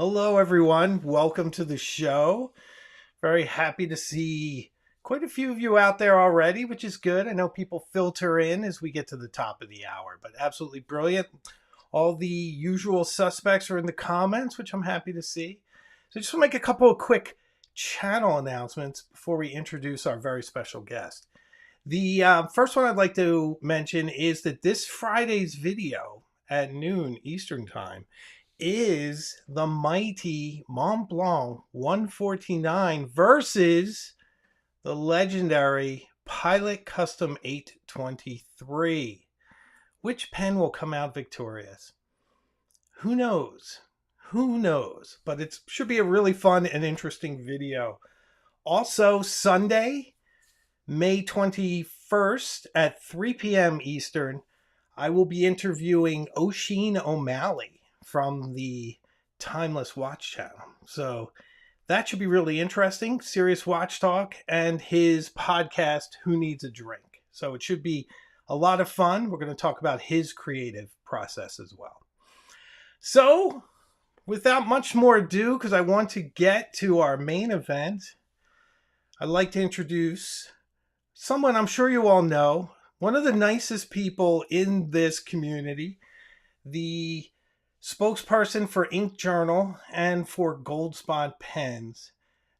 Hello, everyone. Welcome to the show. Very happy to see quite a few of you out there already, which is good. I know people filter in as we get to the top of the hour, but absolutely brilliant. All the usual suspects are in the comments, which I'm happy to see. So I just want to make a couple of quick channel announcements before we introduce our very special guest. The first one I'd like to mention is that this Friday's video at noon Eastern Time is the mighty Mont Blanc 149 versus the legendary Pilot Custom 823. Which pen will come out victorious? Who knows? Who knows? But it should be a really fun and interesting video. Also, Sunday, May 21st at 3 p.m. Eastern, I will be interviewing Oisin O'Malley from the Timeless Watch channel. So that should be really interesting. Serious Watch Talk and his podcast, Who Needs a Drink? So it should be a lot of fun. We're going to talk about his creative process as well. So without much more ado, because I want to get to our main event, I'd like to introduce someone I'm sure you all know, one of the nicest people in this community, the spokesperson for Ink Journal and for Gold Spot Pens,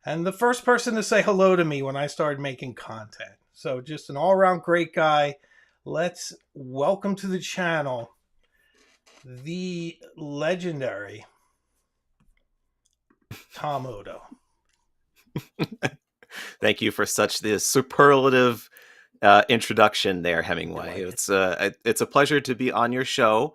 and the first person to say hello to me when I started making content. So just an all-around great guy. Let's welcome to the channel the legendary Tom Oddo. Thank you for such the superlative introduction there, Hemingway. It's a pleasure to be on your show,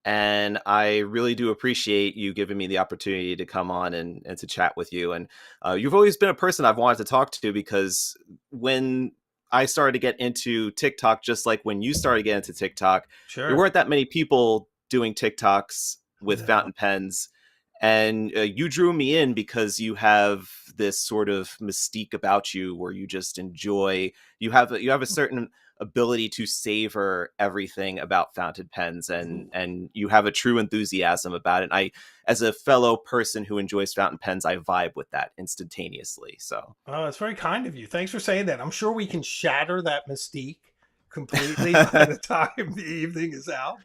and I really do appreciate you giving me the opportunity to come on and to chat with you. And you've always been a person I've wanted to talk to, because when I started to get into TikTok, just like when you started to get into TikTok, there weren't that many people doing TikToks with fountain pens. And you drew me in because you have this sort of mystique about you where you just enjoy, you have a certain ability to savor everything about fountain pens, and you have a true enthusiasm about it. I, as a fellow person who enjoys fountain pens, I vibe with that instantaneously. So, oh, it's very kind of you. Thanks for saying that. I'm sure we can shatter that mystique completely by the time the evening is out.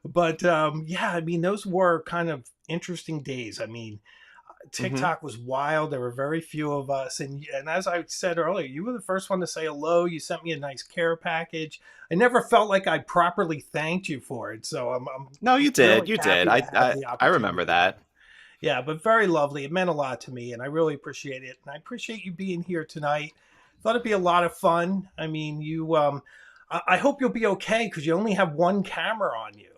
But yeah, I mean, those were kind of interesting days. I mean, TikTok was wild. There were very few of us. And as I said earlier, you were the first one to say hello. You sent me a nice care package. I never felt like I properly thanked you for it. So I'm no, you did. really You did. I remember that. Yeah, but very lovely. It meant a lot to me, and I really appreciate it. And I appreciate you being here tonight. Thought it'd be a lot of fun. I mean, I hope you'll be okay, because you only have one camera on you.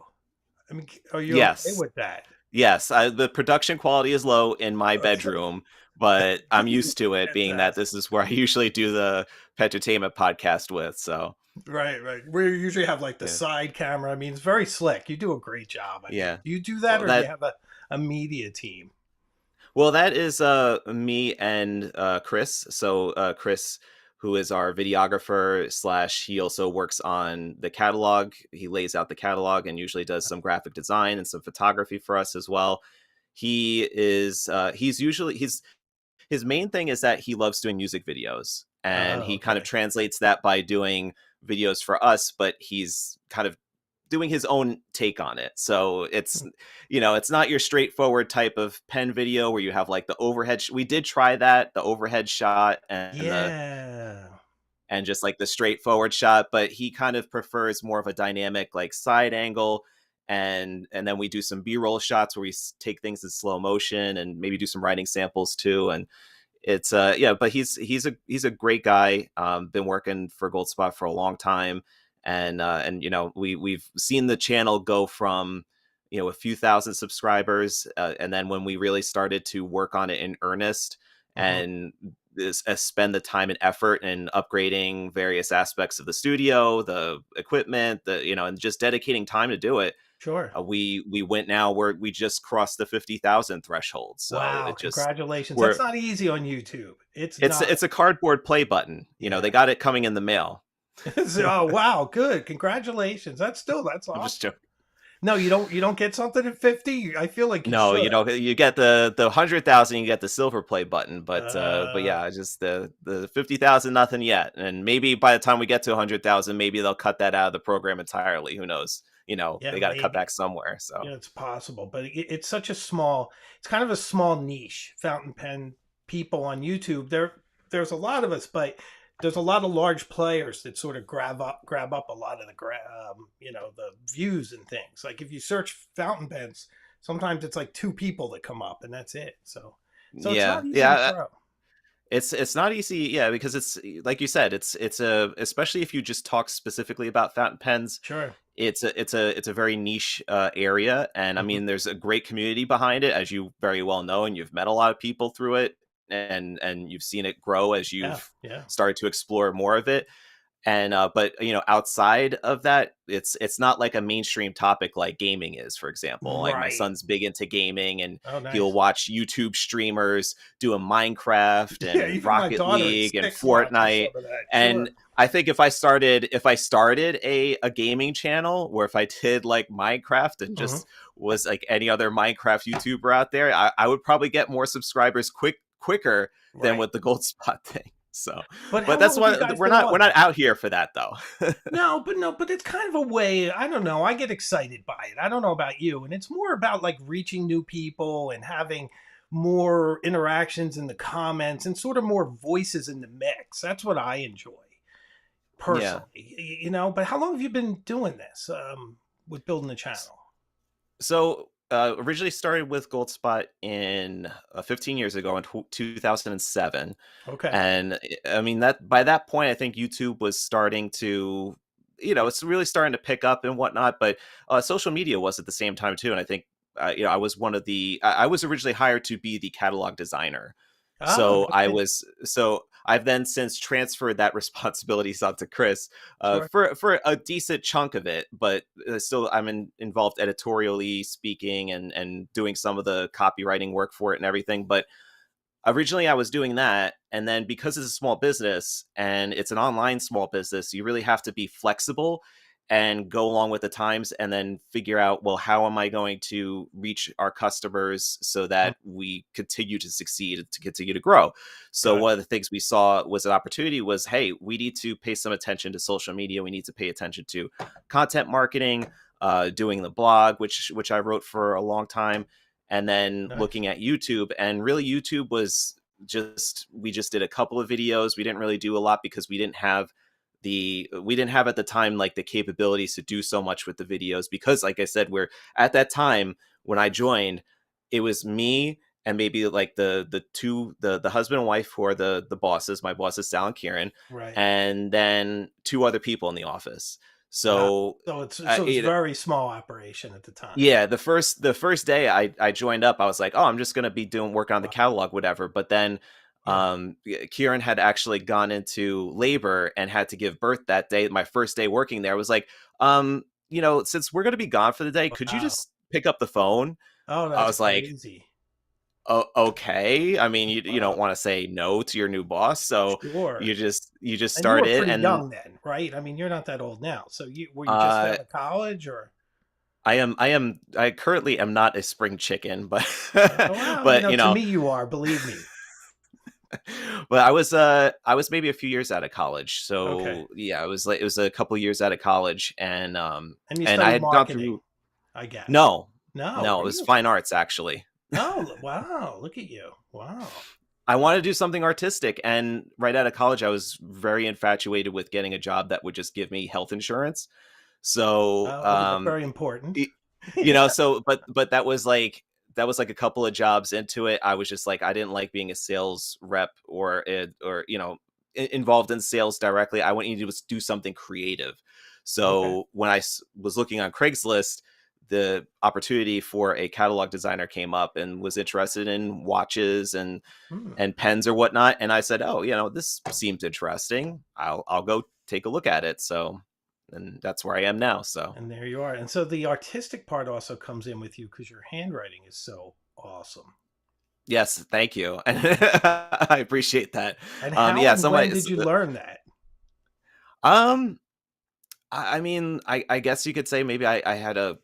I mean, are you okay with that? Yes, the production quality is low in my bedroom, but I'm used to it, being that this is where I usually do the Petritainment podcast with. So right. We usually have like the side camera. I mean, it's very slick. You do a great job. Do you do that, or do you have a media team? Well, that is me and Chris. So Chris, who is our videographer / he also works on the catalog. He lays out the catalog and usually does some graphic design and some photography for us as well. His main thing is that he loves doing music videos, and he kind of translates that by doing videos for us, but he's kind of doing his own take on it. So it's, it's not your straightforward type of pen video where you have like the overhead. We did try that, the overhead shot and just like the straightforward shot, but he kind of prefers more of a dynamic, like side angle. And then we do some B-roll shots where we take things in slow motion and maybe do some writing samples too. And it's but he's a great guy. Been working for Gold Spot for a long time. And we've seen the channel go from, a few thousand subscribers. And then when we really started to work on it in earnest and spend the time and effort in upgrading various aspects of the studio, the equipment, and just dedicating time to do it. Sure. We went now where we just crossed the 50,000 threshold. So wow, congratulations. That's not easy on YouTube. It's a cardboard play button. They got it coming in the mail. Oh wow, good, congratulations. That's awesome. No, you don't get something at 50. I feel like you No, should. you get the 100,000, you get the silver play button, but Uh, yeah, just the 50,000, nothing yet. And maybe by the time we get to 100,000, maybe they'll cut that out of the program entirely. Who knows? yeah, They got to cut back maybe. somewhere. So Yeah, it's possible, but it's such a small. It's kind of a small niche. Fountain pen people on YouTube. There's a lot of us, but there's a lot of large players that sort of grab up a lot of the the views and things. Like if you search fountain pens, sometimes it's like two people that come up, and that's it. So it's yeah, not easy to yeah. grow. It's not easy, yeah, because it's like you said, it's a especially if you just talk specifically about fountain pens, Sure. it's a very niche area, and I Hmm. mean, there's a great community behind it, as you very well know, and you've met a lot of people through it, and you've seen it grow as Yeah. you've Yeah. started to explore more of it. And but outside of that, it's not like a mainstream topic like gaming is, for example. Like my Right. son's big into gaming, and Oh, he'll nice. watch YouTube streamers doing Minecraft Yeah. and Even my Rocket daughter at League and 6 watches some Fortnite. of that. And Sure. I think if I started a gaming channel, where if I did like Minecraft and Hmm. just was like any other Minecraft YouTuber out there, I would probably get more subscribers quicker than Right. with the gold spot thing. So, But but how that's long have you why guys been on we're not that? out here for that though. No, but it's kind of a way. I don't know. I get excited by it. I don't know about you, and it's more about like reaching new people and having more interactions in the comments and sort of more voices in the mix. That's what I enjoy Yeah. personally. But how long have you been doing this with building the channel? So originally started with Gold Spot in 15 years ago in 2007, Okay. and I mean that by that point I think YouTube was starting to, it's really starting to pick up and whatnot. But social media was at the same time too, and I think I was one of I was originally hired to be the catalog designer. Oh, no kidding. So I've then since transferred that responsibilities onto Chris Sure. for a decent chunk of it, but still I'm involved editorially speaking and doing some of the copywriting work for it and everything. But originally I was doing that, and then because it's a small business and it's an online small business, you really have to be flexible and go along with the times, and then figure out, well, how am I going to reach our customers so Mm, that we continue to succeed and to continue to grow. So got one of the things we saw was an opportunity was, hey, we need to pay some attention to social media, we need to pay attention to content marketing, doing the blog, which I wrote for a long time, and then nice. looking at YouTube. And really, YouTube was we just did a couple of videos. We didn't really do a lot because we didn't have at the time like the capabilities to do so much with the videos, because like I said, we're at that time when I joined, it was me and maybe like the husband and wife who are the bosses, my bosses Sal and Kieran, Right. and then two other people in the office. Wow. So So it's very small operation at the time. yeah, the first day I joined up, I was like, oh, I'm just gonna be doing work on the Wow. catalog, whatever. But then Yeah. Kieran had actually gone into labor and had to give birth that day. My first day working there was like, since we're gonna be gone for the day, could you Wow. just pick up the phone? Oh, I that's was like, crazy. oh, okay. I mean, you don't Wow. want to say no to your new boss, so Sure. you just And you start were in. pretty And young then, right? I mean, you're not that old now. So you were you just uh out of college or? I currently am not a spring chicken, but Oh, well, but to me you are, believe me. but I was maybe a few years out of college. Okay. So yeah, it was a couple years out of college, And you and I studied had gone marketing, through I guess. no, No, no, it was really? fine arts actually. Oh, wow. Look at you. Wow. I wanted to do something artistic, and right out of college I was very infatuated with getting a job that would just give me health insurance. So Okay, that's very important. y- so but that was like a couple of jobs into it. I was just like, I didn't like being a sales rep or involved in sales directly. I wanted to do something creative. Okay. So when was looking on Craigslist, the opportunity for a catalog designer came up and was interested in watches Hmm. and pens or whatnot. And I said, oh, this seems interesting. I'll go take a look at it. So, and that's where I am now. So And there you are. And so the artistic part also comes in with you because your handwriting is so awesome. yes, thank you. I appreciate that. And how Yeah, and when somebody, did you learn that? um, I mean, I guess you could say maybe I had a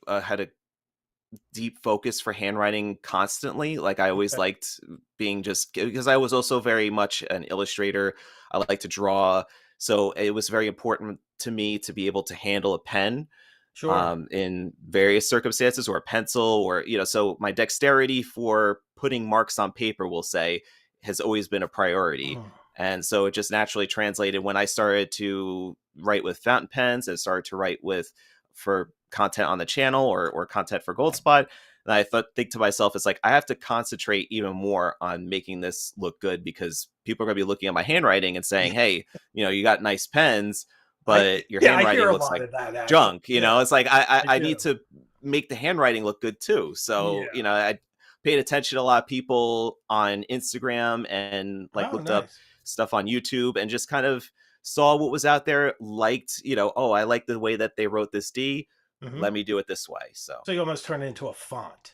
deep focus for handwriting constantly. Like I always Okay. liked being just because I was also very much an illustrator. I like to draw. So it was very important to me to be able to handle a pen Sure. in various circumstances, or a pencil, or so my dexterity for putting marks on paper, we'll say, has always been a priority. Mm. And so it just naturally translated when I started to write with fountain pens and started to write with for content on the channel, or content for Goldspot. And I think to myself, it's like I have to concentrate even more on making this look good, because people are going to be looking at my handwriting and saying, hey, you got nice pens, but your Yeah, I hear handwriting a looks lot like of that actually. junk. Yeah, It's like I I need do. to make the handwriting look good too. So Yeah. I paid attention to a lot of people on Instagram, and like Oh, looked up nice. stuff on YouTube, and just kind of saw what was out there, liked, oh, I like the way that they wrote this D, Hmm. let me do it this way. So So you almost turn it into a font.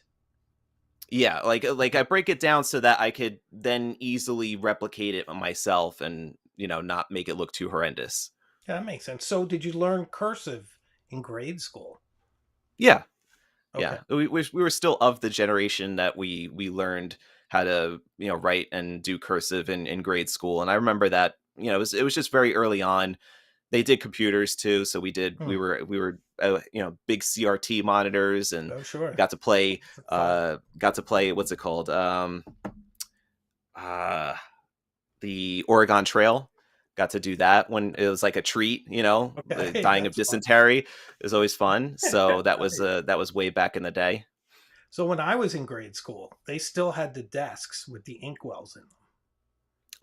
yeah, like I break it down so that I could then easily replicate it myself, and not make it look too horrendous. Yeah, that makes sense. So did you learn cursive in grade school? Yeah. Okay. Yeah, we were still of the generation that we learned how to write and do cursive in grade school. And I remember that it was just very early on. They did computers too, so Hmm. we were big CRT monitors, and Oh, sure. got to play That's fun. what's it called, uh the Oregon Trail. Got to do that when it was like a treat, Okay, dying of that's fun. dysentery. It was always fun. So Nice. that was way back in the day. So when I was in grade school, they still had the desks with the inkwells in them.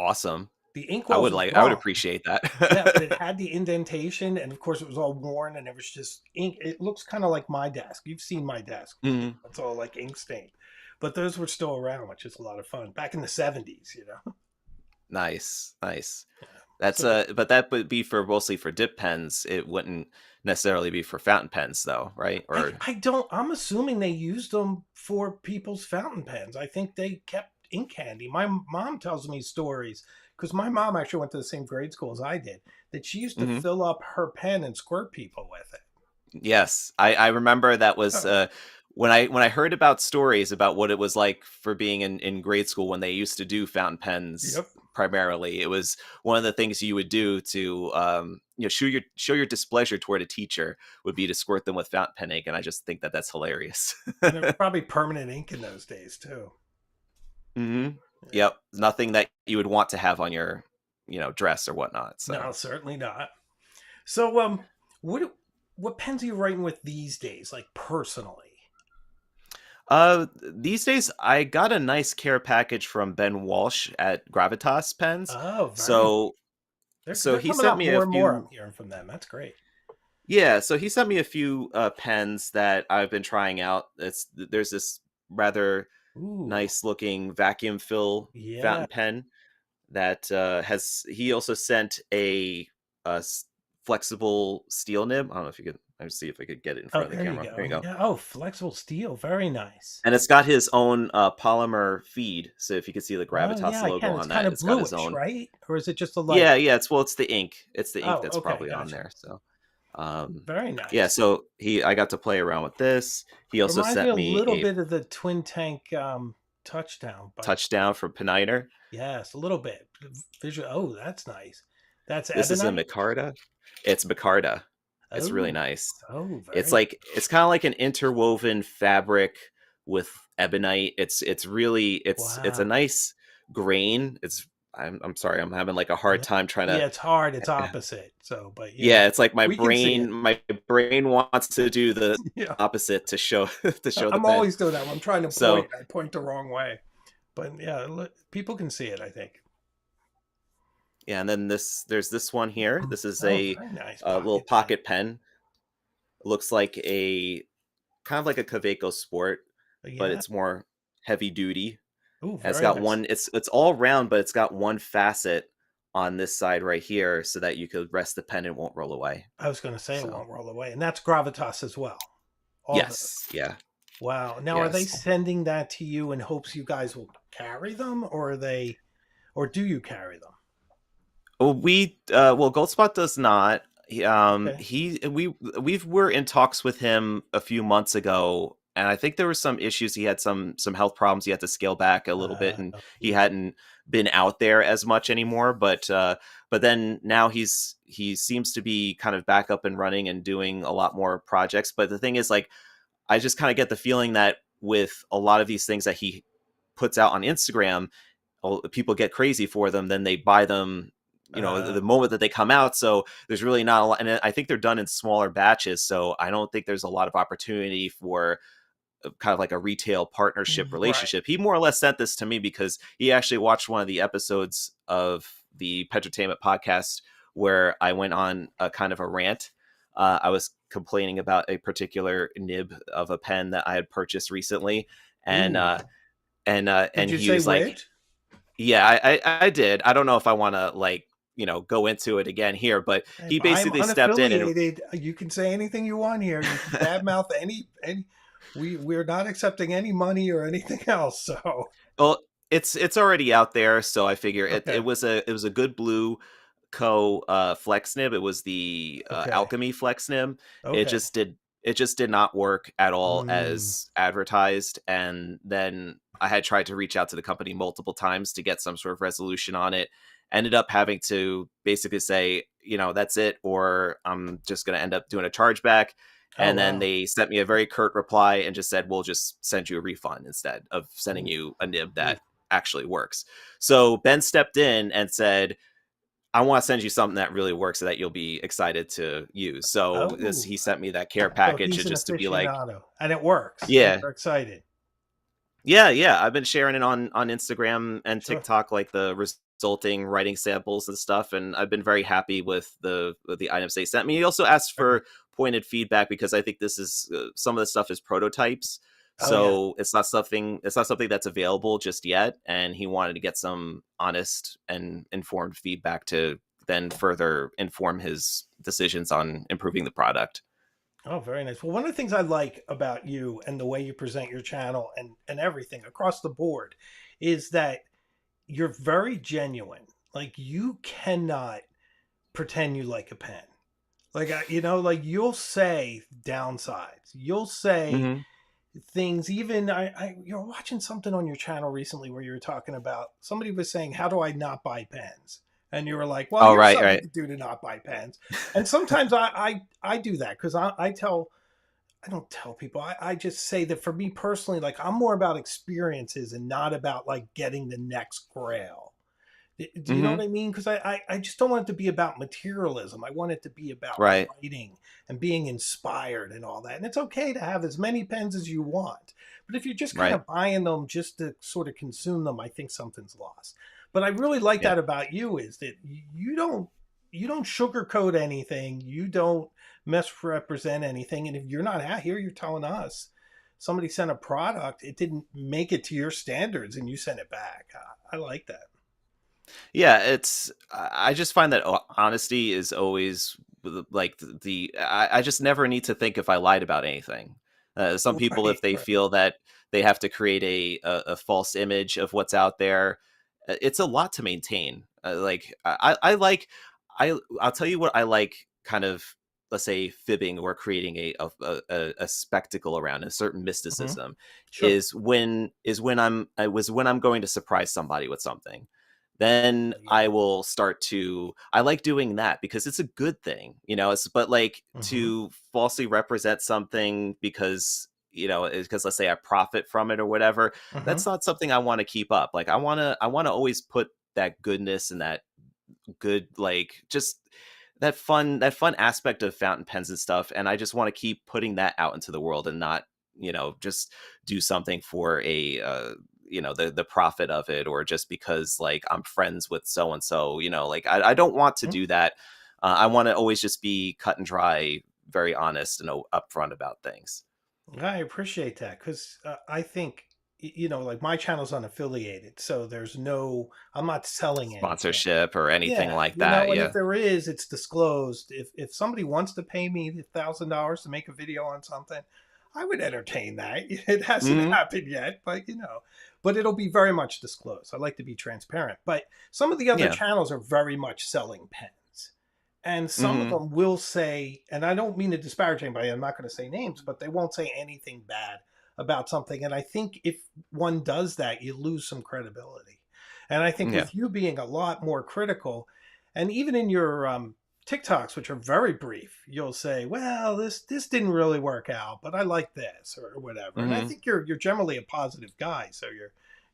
Awesome. The inkwells were I would gone. appreciate Yeah, but it that. had the indentation, and of course it was all worn, and it was just ink. It looks kind of like my desk. You've seen my desk. Mhm. It's all like ink stained. But those were still around, which is a lot of fun. Back in the 70s, you know? Nice, nice. Yeah. That's So but that would be for mostly for dip pens. It wouldn't necessarily be for fountain pens though, right? Or I don't, I'm assuming they used them for people's fountain pens. I think they kept ink candy. My mom tells me stories because my mom actually went to the same grade school as I did, that she used to Mhm. fill up her pen and squirt people with it. Yes, I remember that was Oh, when I heard about stories about what it was like for being in grade school when they used to do fountain pens yep. primarily. It was one of the things you would do to show your displeasure toward a teacher, would be to squirt them with fountain pen ink, and I just think that that's hilarious. And it was probably permanent ink in those days too. Hmm. Yeah. Yep, nothing that you would want to have on your dress or whatnot. So No, certainly not. So, what what pens are you writing with these days, like personally? these days I got a nice care package from Ben Walsh at Gravitas Pens. Oh, very nice. So They're he coming sent out me a more and more. I'm few. hearing from them. That's great. Yeah, so he sent me a few pens that I've been trying out. There's this rather Ooh, nice looking vacuum fill yeah. fountain pen that has. He also sent a flexible steel nib. I don't know if you could. Let me see if I could get it in Oh, front of the there you camera. Here go. you go. Yeah. Oh, flexible steel. Very nice. And it's got his own polymer feed. So if you can see the Oh, yeah, Gravitas I logo can. It's on kind that, of it's got his bluish, own. right? Or is it just a light? Yeah, yeah. It's the ink. It's the ink Oh, that's okay, probably on gotcha. there. So, um, Very yeah. nice. So I got to play around with this. He also Reminds me sent a me little a bit of the twin tank touchdown, but touchdown from Peniter. yes, a little bit. Visual. Oh, that's nice. That's This is a ebonite. micarta. It's micarta. It's really Oh, nice. oh, It's very like it's kind of like an interwoven fabric with ebonite. It's really it's a wow. nice grain. I'm sorry, I'm having like a hard Yeah, time trying to. yeah. It's hard. It's opposite. So, but yeah, Yeah, it's like we can see it. my brain wants to do the Yeah, opposite to show to show the I'm pen. always doing that. When I'm trying to point, So I point the wrong way. But yeah, people can see it. I think. yeah, and then there's this one here. This is Oh, very nice a little pocket pen. pocket pen. It looks like a kind of like a Kaweco Sport, but Yeah. it's more heavy duty. Oh, And it's very got nice. one. It's all round, but it's got one facet on this side right here, so that you could rest the pen and it won't roll away. I was going to say it So won't roll away, and that's gravitas as well. All those. yes, yeah, Wow. Now, are they yes. sending that to you in hopes you guys will carry them, or are they, or do you carry them? Well, Goldspot does not. Okay. We were in talks with him a few months ago, and I think there were some issues. He had some health problems. He had to scale back a little bit, and Oh, he geez. hadn't been out there as much anymore. But then now he seems to be kind of back up and running and doing a lot more projects. But the thing is, like, I just kind of get the feeling that with a lot of these things that he puts out on Instagram, people get crazy for them, then they buy them, the Oh, moment that they come out. So there's really not a lot, and I think they're done in smaller batches. So I don't think there's a lot of opportunity for kind of like a retail partnership right. relationship. He more or less sent this to me because he actually watched one of the episodes of the Petrotainment podcast where I went on a kind of a rant. I was complaining about a particular nib of a pen that I had purchased recently, and Ooh. Did and you he say was like, which? "Yeah, I did. I don't know if I want to, like, go into it again here, but Hey, he I'm basically stepped in and unaffiliated. You can say anything you want here. You can badmouth any. We're not accepting any money or anything else. So well, it's already out there, so I figure it okay, was a good blue co flex nib. It was the okay, alchemy flex nib. it okay. just did it just did not work at all Mm. as advertised, and then I had tried to reach out to the company multiple times to get some sort of resolution on it. Ended up having to basically say, that's it, or I'm just going to end up doing a chargeback. Oh And then wow. they sent me a very curt reply and just said, we'll just send you a refund instead of sending Ooh, you a nib ooh. that actually works. So Ben stepped in and said, I want to send you something that really works so that you'll be excited to use. So Oh, he sent me that care so package he's and an just to be like, aficionado, and it works, and yeah, you're excited. yeah. I've been sharing it on Instagram and Sure. TikTok, like the resulting writing samples and stuff, and I've been very happy with the items they sent me. He also asked Okay. for pointed feedback because I think this is some of the stuff is prototypes, Oh yeah. so it's not something that's available just yet, and he wanted to get some honest and informed feedback to then further inform his decisions on improving the product. Oh, very nice. Well, one of the things I like about you and the way you present your channel and everything across the board is that you're very genuine. Like you cannot pretend you like a pen. Like like you'll say downsides. You'll say Hmm. things. Even you're watching something on your channel recently where you were talking about somebody was saying, "How do I not buy pens?" And you were like, "Well, Oh, here's right, something right. to do to not buy pens." And sometimes I do that because I don't tell people. I just say that for me personally, like I'm more about experiences and not about like getting the next grail. Do you know what Hmm. I mean? Because I just don't want it to be about materialism. I want it to be about Right. writing and being inspired and all that. And it's okay to have as many pens as you want. But if you're just kind Right. of buying them just to sort of consume them, I think something's lost. But I really like Yeah. that about you is that you don't sugarcoat anything. You don't misrepresent anything. And if you're not out here, you're telling us somebody sent a product, it didn't make it to your standards and you sent it back. I like that. Yeah, I just find that honesty is always like I just never need to think if I lied about anything. Some people, if Right, they right. feel that they have to create a false image of what's out there, it's a lot to maintain. Like I like I'll tell you what I like, kind of, let's say, fibbing or creating a spectacle around a certain Hmm. mysticism Sure. when I'm going to surprise somebody with something. Then Yeah. I like doing that because it's a good thing, but like, Hmm. to falsely represent something because, because, let's say, I profit from it or whatever, Hmm. that's not something I want to keep up. Like, I want to always put that goodness and that good, like, just that fun aspect of fountain pens and stuff, and I just want to keep putting that out into the world and not, just do something for the profit of it, or just because, like, I'm friends with so and so, like, I don't want to do that. I want to always just be cut and dry, very honest and upfront about things. I appreciate that because I think, like my channel's unaffiliated. So I'm not selling anything. Sponsorship or anything Yeah. like that, And if yeah. there is, it's disclosed. If somebody wants to pay me $1,000 to make a video on something, I would entertain that. It hasn't Hmm. happened yet, but it'll be very much disclosed. I like to be transparent. But some of the other Yeah. channels are very much selling pens. And some of Hmm. them will say, and I don't mean to disparage anybody, I'm not going to say names, but they won't say anything bad about something. And I think if one does that, you lose some credibility. And I think Yeah. with you being a lot more critical, and even in your TikToks, which are very brief, you'll say, "Well, this didn't really work out, but I like this," or whatever. And I Hmm. think you're generally a positive guy, so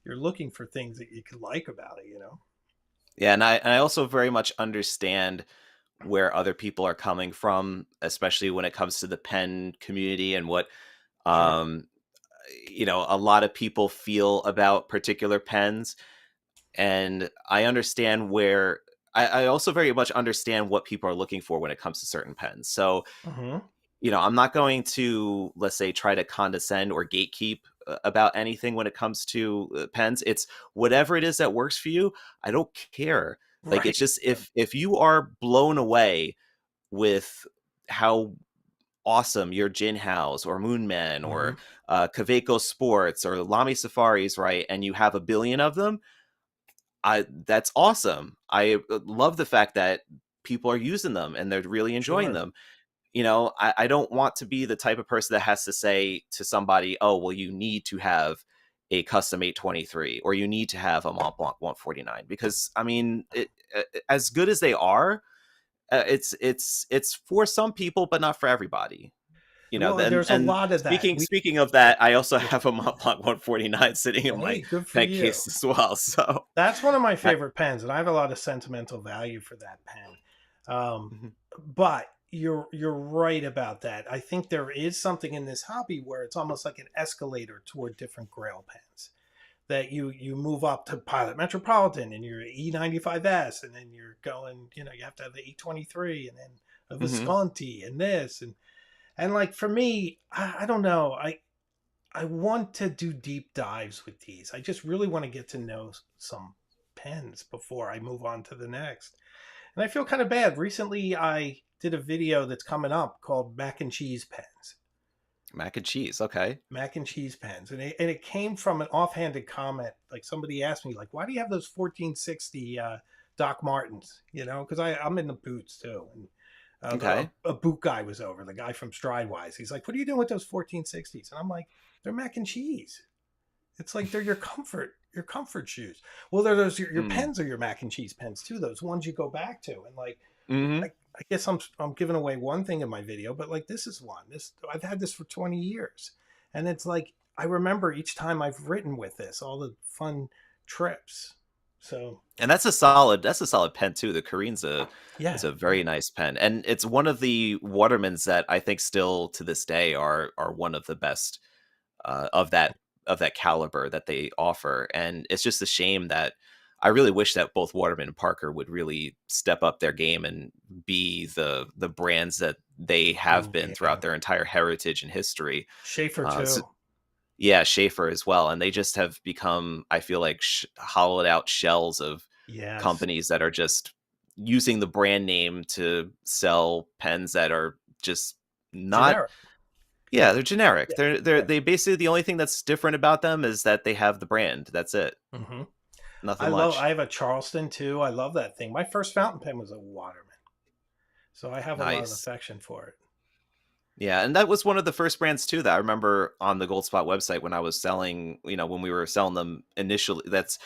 you're looking for things that you can like about it, you know. Yeah, and I also very much understand where other people are coming from, especially when it comes to the pen community and what Sure. um a lot of people feel about particular pens. And I understand where I also very much understand what people are looking for when it comes to certain pens. So, Hmm. I'm not going to, let's say, try to condescend or gatekeep about anything when it comes to pens. It's whatever it is that works for you. I don't care. Like, it's Right. just, if you are blown away with how awesome your Gin House or Moonman or Hmm. Kaweco Sports or Lamy Safaris, right? And you have a billion of them, that's awesome. I love the fact that people are using them and they're really enjoying Sure. them. I don't want to be the type of person that has to say to somebody, oh, well, you need to have a custom 823 or you need to have a Mont Blanc 149, because I mean, as good as they are, it's for some people, but not for everybody. Well, Then there's a and lot of that. speaking of that, I also Yeah. have a Mont Blanc 149 sitting in my Hey, good for pen you. case as well. So That's one of my I, favorite pens, and I have a lot of sentimental value for that pen. Um, Mhm. but you're right about that. I think there is something in this hobby where it's almost like an escalator toward different Grail pens. That you move up to Pilot Metropolitan and your E95S, and then you're going, you have to have the E23, and then a Mhm. Visconti, and this, and like for me, I don't know. I want to do deep dives with these. I just really want to get to know some pens before I move on to the next. And I feel kind of bad. Recently, I did a video that's coming up called Mac and Cheese Pens. Mac and cheese. Okay. Mac and cheese pens. And it came from an offhanded comment. Like somebody asked me, like, why do you have those 1460 Doc Martens? Because I'm in the boots too. And Okay. a boot guy was over, the guy from Stridewise. He's like, what are you doing with those 1460s? And I'm like, they're mac and cheese. It's like they're your comfort shoes. Well, they're those your Mm. pens are your mac and cheese pens too. Those ones you go back to, and like Mhm. I guess I'm giving away one thing in my video, but like this is one. This I've had this for 20 years, and it's like I remember each time I've written with this, all the fun trips. So And that's a solid pen too. The Korean's a yeah, is a yeah. very nice pen. And it's one of the Watermans that I think still to this day are one of the best of that caliber that they offer. And it's just a shame that I really wish that both Waterman and Parker would really step up their game and be the brands that they have Oh been yeah, throughout their entire heritage and history. Schaefer So, too. yeah, Schaefer as well, and they just have become, I feel like, hollowed out shells of Yes, companies that are just using the brand name to sell pens that are just not. generic. Yeah, they're generic. Yeah, They yeah. basically, the only thing that's different about them is that they have the brand. That's it. Hmm. Nothing I much. have a Charleston too. I love that thing. My first fountain pen was a Waterman, so I have a lot of Nice. affection for it. Yeah, and that was one of the first brands too that I remember on the Goldspot website when I was selling, when we were selling them initially. That's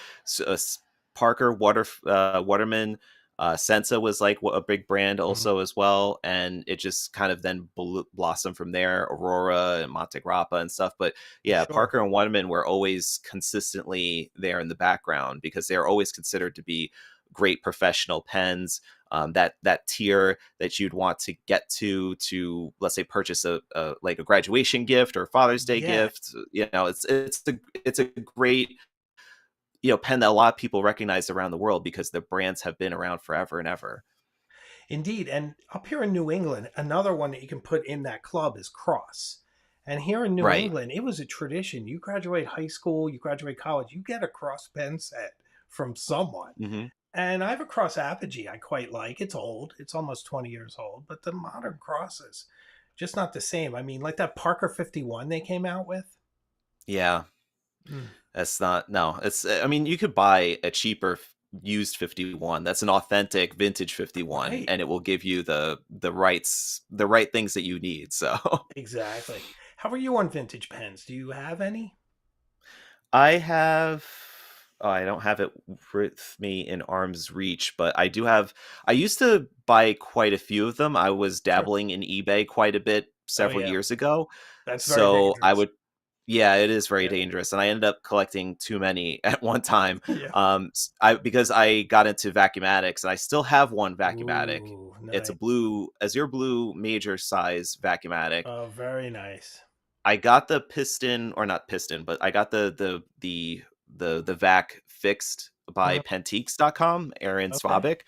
Parker, Waterman, Sensa was like a big brand Hmm. also as well, and it just kind of then blossomed from there. Aurora and Monte Grappa and stuff, but yeah, Sure. Parker and Waterman were always consistently there in the background because they are always considered to be great professional pens. That tier that you'd want to get to, let's say, purchase a like a graduation gift or Father's Day Yeah. gift. It's a great pen that a lot of people recognize around the world because the brands have been around forever and ever. Indeed. And up here in New England, another one that you can put in that club is Cross. And here in New Right. England, it was a tradition. You graduate high school, you graduate college, you get a Cross pen set from someone. Hmm. And I have a Cross Apogee I quite like. It's old, it's almost 20 years old, but the modern Crosses, just not the same. I mean, like that Parker 51 they came out with. Yeah. Mm. That's not, no, it's, I mean, you could buy a cheaper used 51. That's an authentic vintage 51, Right. and it will give you the right things that you need. So Exactly. How are you on vintage pens? Do you have any? I have. Oh, I don't have it with me in arm's reach, but I do have. I used to buy quite a few of them. I was Sure. dabbling in eBay quite a bit Oh several yeah. years ago. That's very So I dangerous. would, yeah, it is very Yeah. dangerous, and I ended up collecting too many at one time. Yeah. I because I got into vacuumatics, and I still have one vacuumatic. Ooh, It's a nice. blue Azure Blue major size vacuumatic. Oh, very nice. I got the piston, or not piston, but I got the vac fixed by Mhm. Pentiques.com, Aaron Okay. Svabik.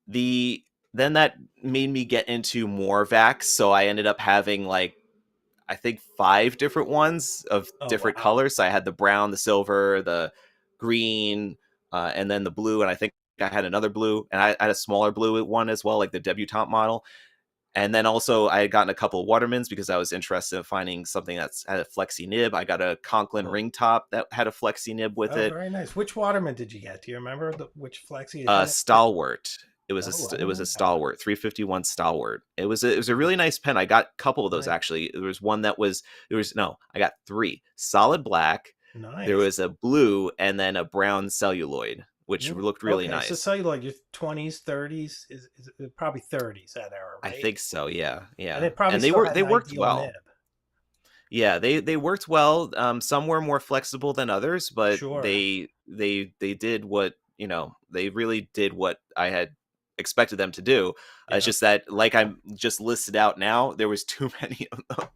The Then that made me get into more vacs, so I ended up having like I think 5 different ones of Oh different wow. colors. So I had the brown, the silver, the green, and then the blue. And I think I had another blue, and I had a smaller blue one as well, like the debutante model. And then also I had gotten a couple of Watermans because I was interested in finding something that's had a Flexi Nib. I got a Conklin Oh, ring top that had a Flexi Nib with oh, it. very nice. Which Waterman did you get? Do you remember which Flexi? It had it. Stalwart. Oh, I It don't was a know that one. Stalwart 351 Stalwart. It was a really nice pen. I got a couple of those Nice. actually. There was one that was there was no, I got 3. Solid black, there Nice. was a blue, and then a brown celluloid, which looked really Okay, so nice. celluloid, your 20s, 30s is probably 30s that era, I right? think so, yeah, And yeah. it probably And still had they an worked ideal well. nib. Yeah, they worked well. Some were more flexible than others, but Sure. they did what, they really did what I had expected them to do. It's Yeah. just that, like I just listed out now, there was too many of them.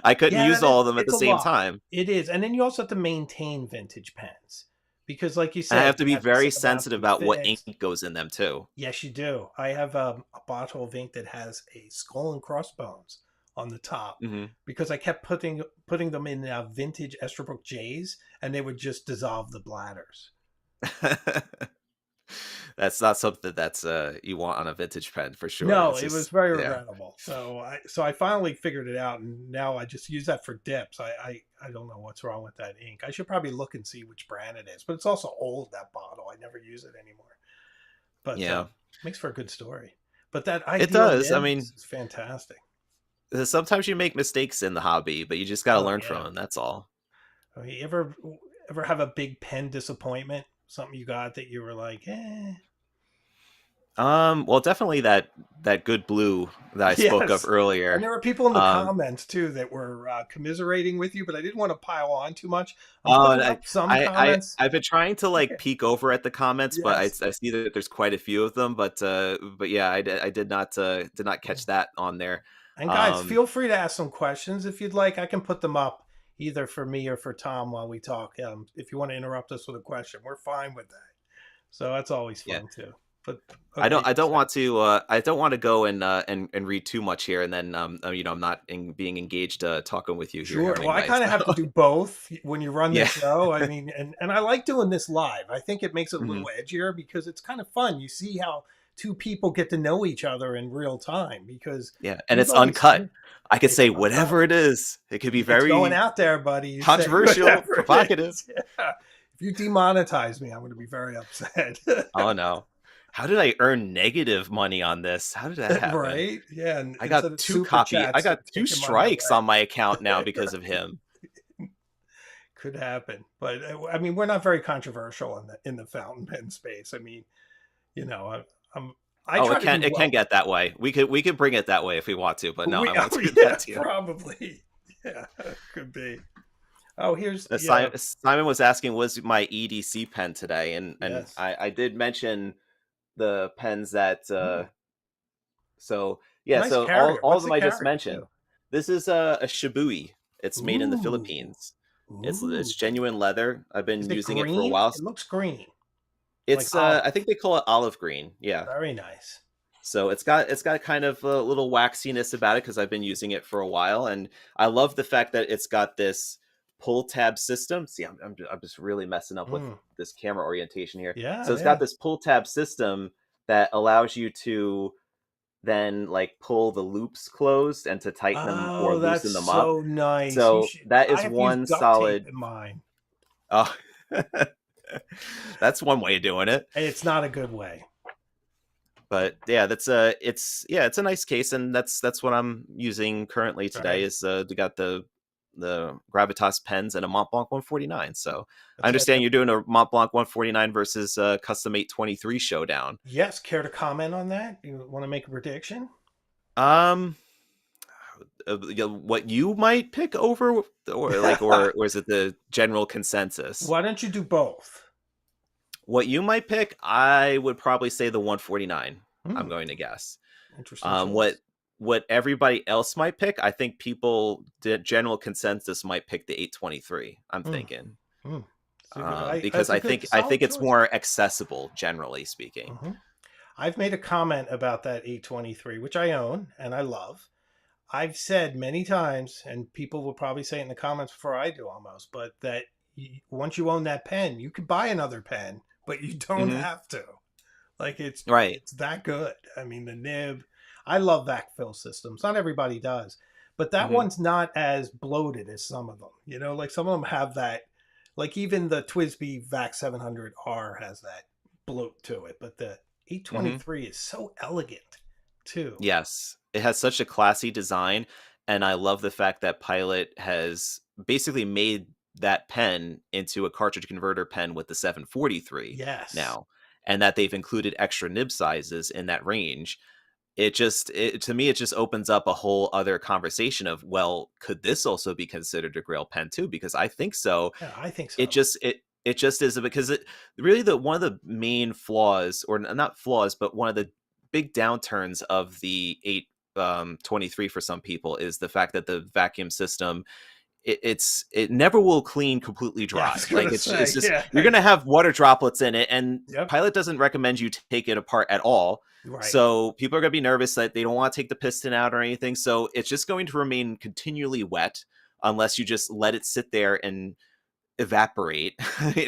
I couldn't Yeah, use all of them at the it's a same lot. time. It is. And then you also have to maintain vintage pens because, like you And I said, have to you be have to very send them out to sensitive be about what ink fixed. goes in them too. Yes, you do. I have a bottle of ink that has a skull and crossbones on the top Hmm. because I kept putting them in vintage Esterbrook J's, and they would just dissolve the bladders. That's not something that's you want on a vintage pen for sure. No, It's it was just, very yeah. regrettable. So I finally figured it out, and now I just use that for dips. I don't know what's wrong with that ink. I should probably look and see which brand it is, but it's also old, that bottle. I never use it anymore. But Yeah. makes for a good story. But that It ideal does. I nib mean, is fantastic. sometimes you make mistakes in the hobby, but you just got to Oh learn from yeah. them. That's all. I mean, you ever have a big pen disappointment? Something you got that you were like, eh. Well, definitely that good blue that I spoke of Yes. And earlier. there were people in the Um, comments too that were commiserating with you, but I didn't want to pile on too much. I'm and putting up some comments. I've been trying to like peek over at the comments, but Yes. I see that there's quite a few of them. But yeah, I did not catch that on there. And guys, Um, feel free to ask some questions if you'd like. I can put them up either for me or for Tom while we talk. If you want to interrupt us with a question, we're fine with that. So that's always yeah. fun too. But okay, I don't so want to I don't want to go and read too much here, and then I'm not being engaged talking with you here sure. Well, having I my kind of have to do both when you run the yeah. show. I mean, and I like doing this live. I think it makes it a Hmm. little edgier because it's kind of fun. You see how two people get to know each other in real time because Yeah, and we've it's always uncut. I could it's say uncut. whatever it is. It could be It's going very out there, buddy. You say controversial, whatever it provocative. is. Yeah. If you demonetize me, I'm going to be very upset. Oh no. How did I earn negative money on this? How did that happen? Right? Yeah. And instead of super I chats, they're got 2 taking money strikes on away. my account now because of him. Could happen, but I mean, we're not very controversial in the fountain pen space. I mean, you know, I'm I Oh, try to do it can well. get that way. We could bring it that way if we want to, but no, I won't Oh do yeah, that to you. probably. Yeah, could be. Oh, here's yeah. Simon was asking, was my EDC pen today, and Yes. I did mention the pens that Ooh, so yeah, nice so carrier. all of What's them the I just carrier mentioned. too? This is a Shibui. It's made in the Ooh, Philippines. ooh. It's genuine leather. I've been Is it using it for a while. green? It looks green, like It's I olive. think they call it olive green. Yeah. Very nice. So it's got kind of a little waxiness about it because I've been using it for a while, and I love the fact that it's got this pull tab system. See, I'm just really messing up with Mm. this camera orientation here. Yeah, So it's got yeah. this pull tab system that allows you to then like pull the loops closed and to tighten them or Oh, that's loosen them up. so nice. You So should. that I is have to use one duct tape solid. in mine. Oh, That's one way of doing it. It's not a good way. But yeah, it's a nice case, and that's what I'm using currently today. Right. Is we got the Gravitas pens and a Mont Blanc 149. So I That's it. understand you're doing a Mont Blanc 149 versus a custom 823 showdown. Yes. Care to comment on that? You want to make a prediction? Um, what you might pick over, or like, or is it the general consensus? Why don't you do both? What you might pick, I would probably say the 149. I'm Hmm. going to guess. Interesting Um, what choice. what everybody else might pick, I think people, the general consensus might pick the 823. I'm Hmm. thinking, Hmm. I, because that's a I good, think I solid think it's choice. more accessible, generally speaking. Hmm. I've made a comment about that 823, which I own and I love. I've said many times, and people will probably say it in the comments before I do almost, but that once you own that pen, you could buy another pen, but you don't Hmm. have to. Like Right. it's that good. I mean, the nib. I love backfill systems. Not everybody does, but that Hmm. one's not as bloated as some of them. You know, like some of them have that. Like even the Twisby VAC 700R has that bloat to it, but the Hmm. 823 is so elegant too. Yes, it has such a classy design, and I love the fact that Pilot has basically made that pen into a cartridge converter pen with the 743 Yes. now, and that they've included extra nib sizes in that range. To me, it just opens up a whole other conversation of, well, could this also be considered a Grail pen too? Because I think so. Yeah, I think It so. just it just is, because it really, the one of the main flaws, or not flaws, but one of the big downturns of the 823 for some people, is the fact that the vacuum system, it never will clean completely Yeah, I dry. was Like gonna it's say, just, yeah. you're gonna have water droplets in it, and Yep. Pilot doesn't recommend you take it apart at all. Right. So people are gonna be nervous that they don't want to take the piston out or anything. So it's just going to remain continually wet unless you just let it sit there and evaporate,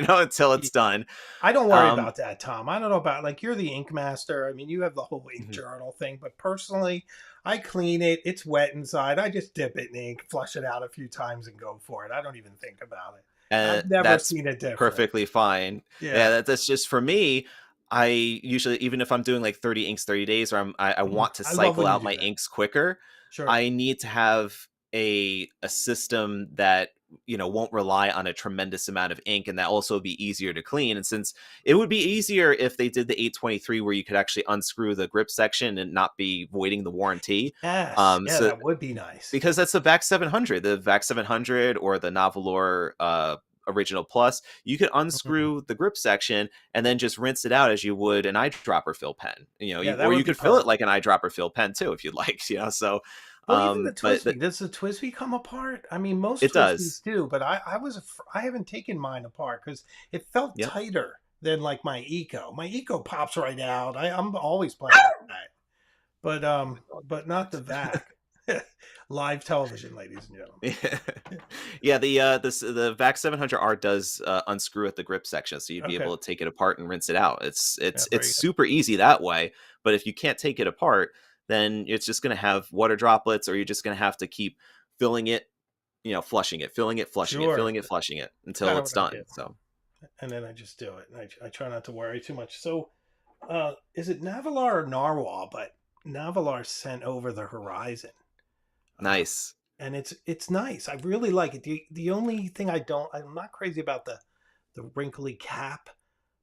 until it's done. I don't worry Um, about that, Tom. I don't know about like you're the ink master. I mean, you have the whole ink mhm. journal thing, but personally, I clean it. It's wet inside. I just dip it in ink, flush it out a few times, and go for it. I don't even think about it. And I've never that's seen it different. perfectly fine. Yeah, Yeah. that's just for me. I usually, even if I'm doing like 30 inks 30 days, or I want to I love cycle when you out do my that. inks quicker, Sure. I need to have a system that, won't rely on a tremendous amount of ink, and that also be easier to clean. And since it would be easier if they did the 823, where you could actually unscrew the grip section and not be voiding the warranty. Yes. Yeah, So that would be nice. because that's the VAC 700, the VAC 700 or the Novalor Original Plus, you could Mhm. unscrew the grip section and then just rinse it out as you would an eyedropper fill pen. Yeah, that Or would you be could fill it like perfect. an eyedropper fill pen too, if you'd like. So, Well, even the but Twisby, does the Twisby come apart? I mean, most it Twisbies does. do, but I haven't taken mine apart because it felt Yep. tighter than like my Eco. My Eco pops right out. I'm always playing with that, but not the VAC. Live television, ladies and gentlemen. Yeah, the VAC 700R does unscrew at the grip section, so you'd be Okay, able to take it apart and rinse it out. It's yeah, it's there it's you go. super easy that way. But if you can't take it apart, then it's just going to have water droplets, or you're just going to have to keep filling it, flushing it, filling it, flushing it, Sure, filling it, flushing it that's until kind of it's what I done. do, So and then I just do it, and I try not to worry too much. So, is it Navalar or Narwhal? But Navalar sent over the Horizon. Uh, nice, and it's nice. I really like it. The only thing I'm not crazy about the wrinkly cap,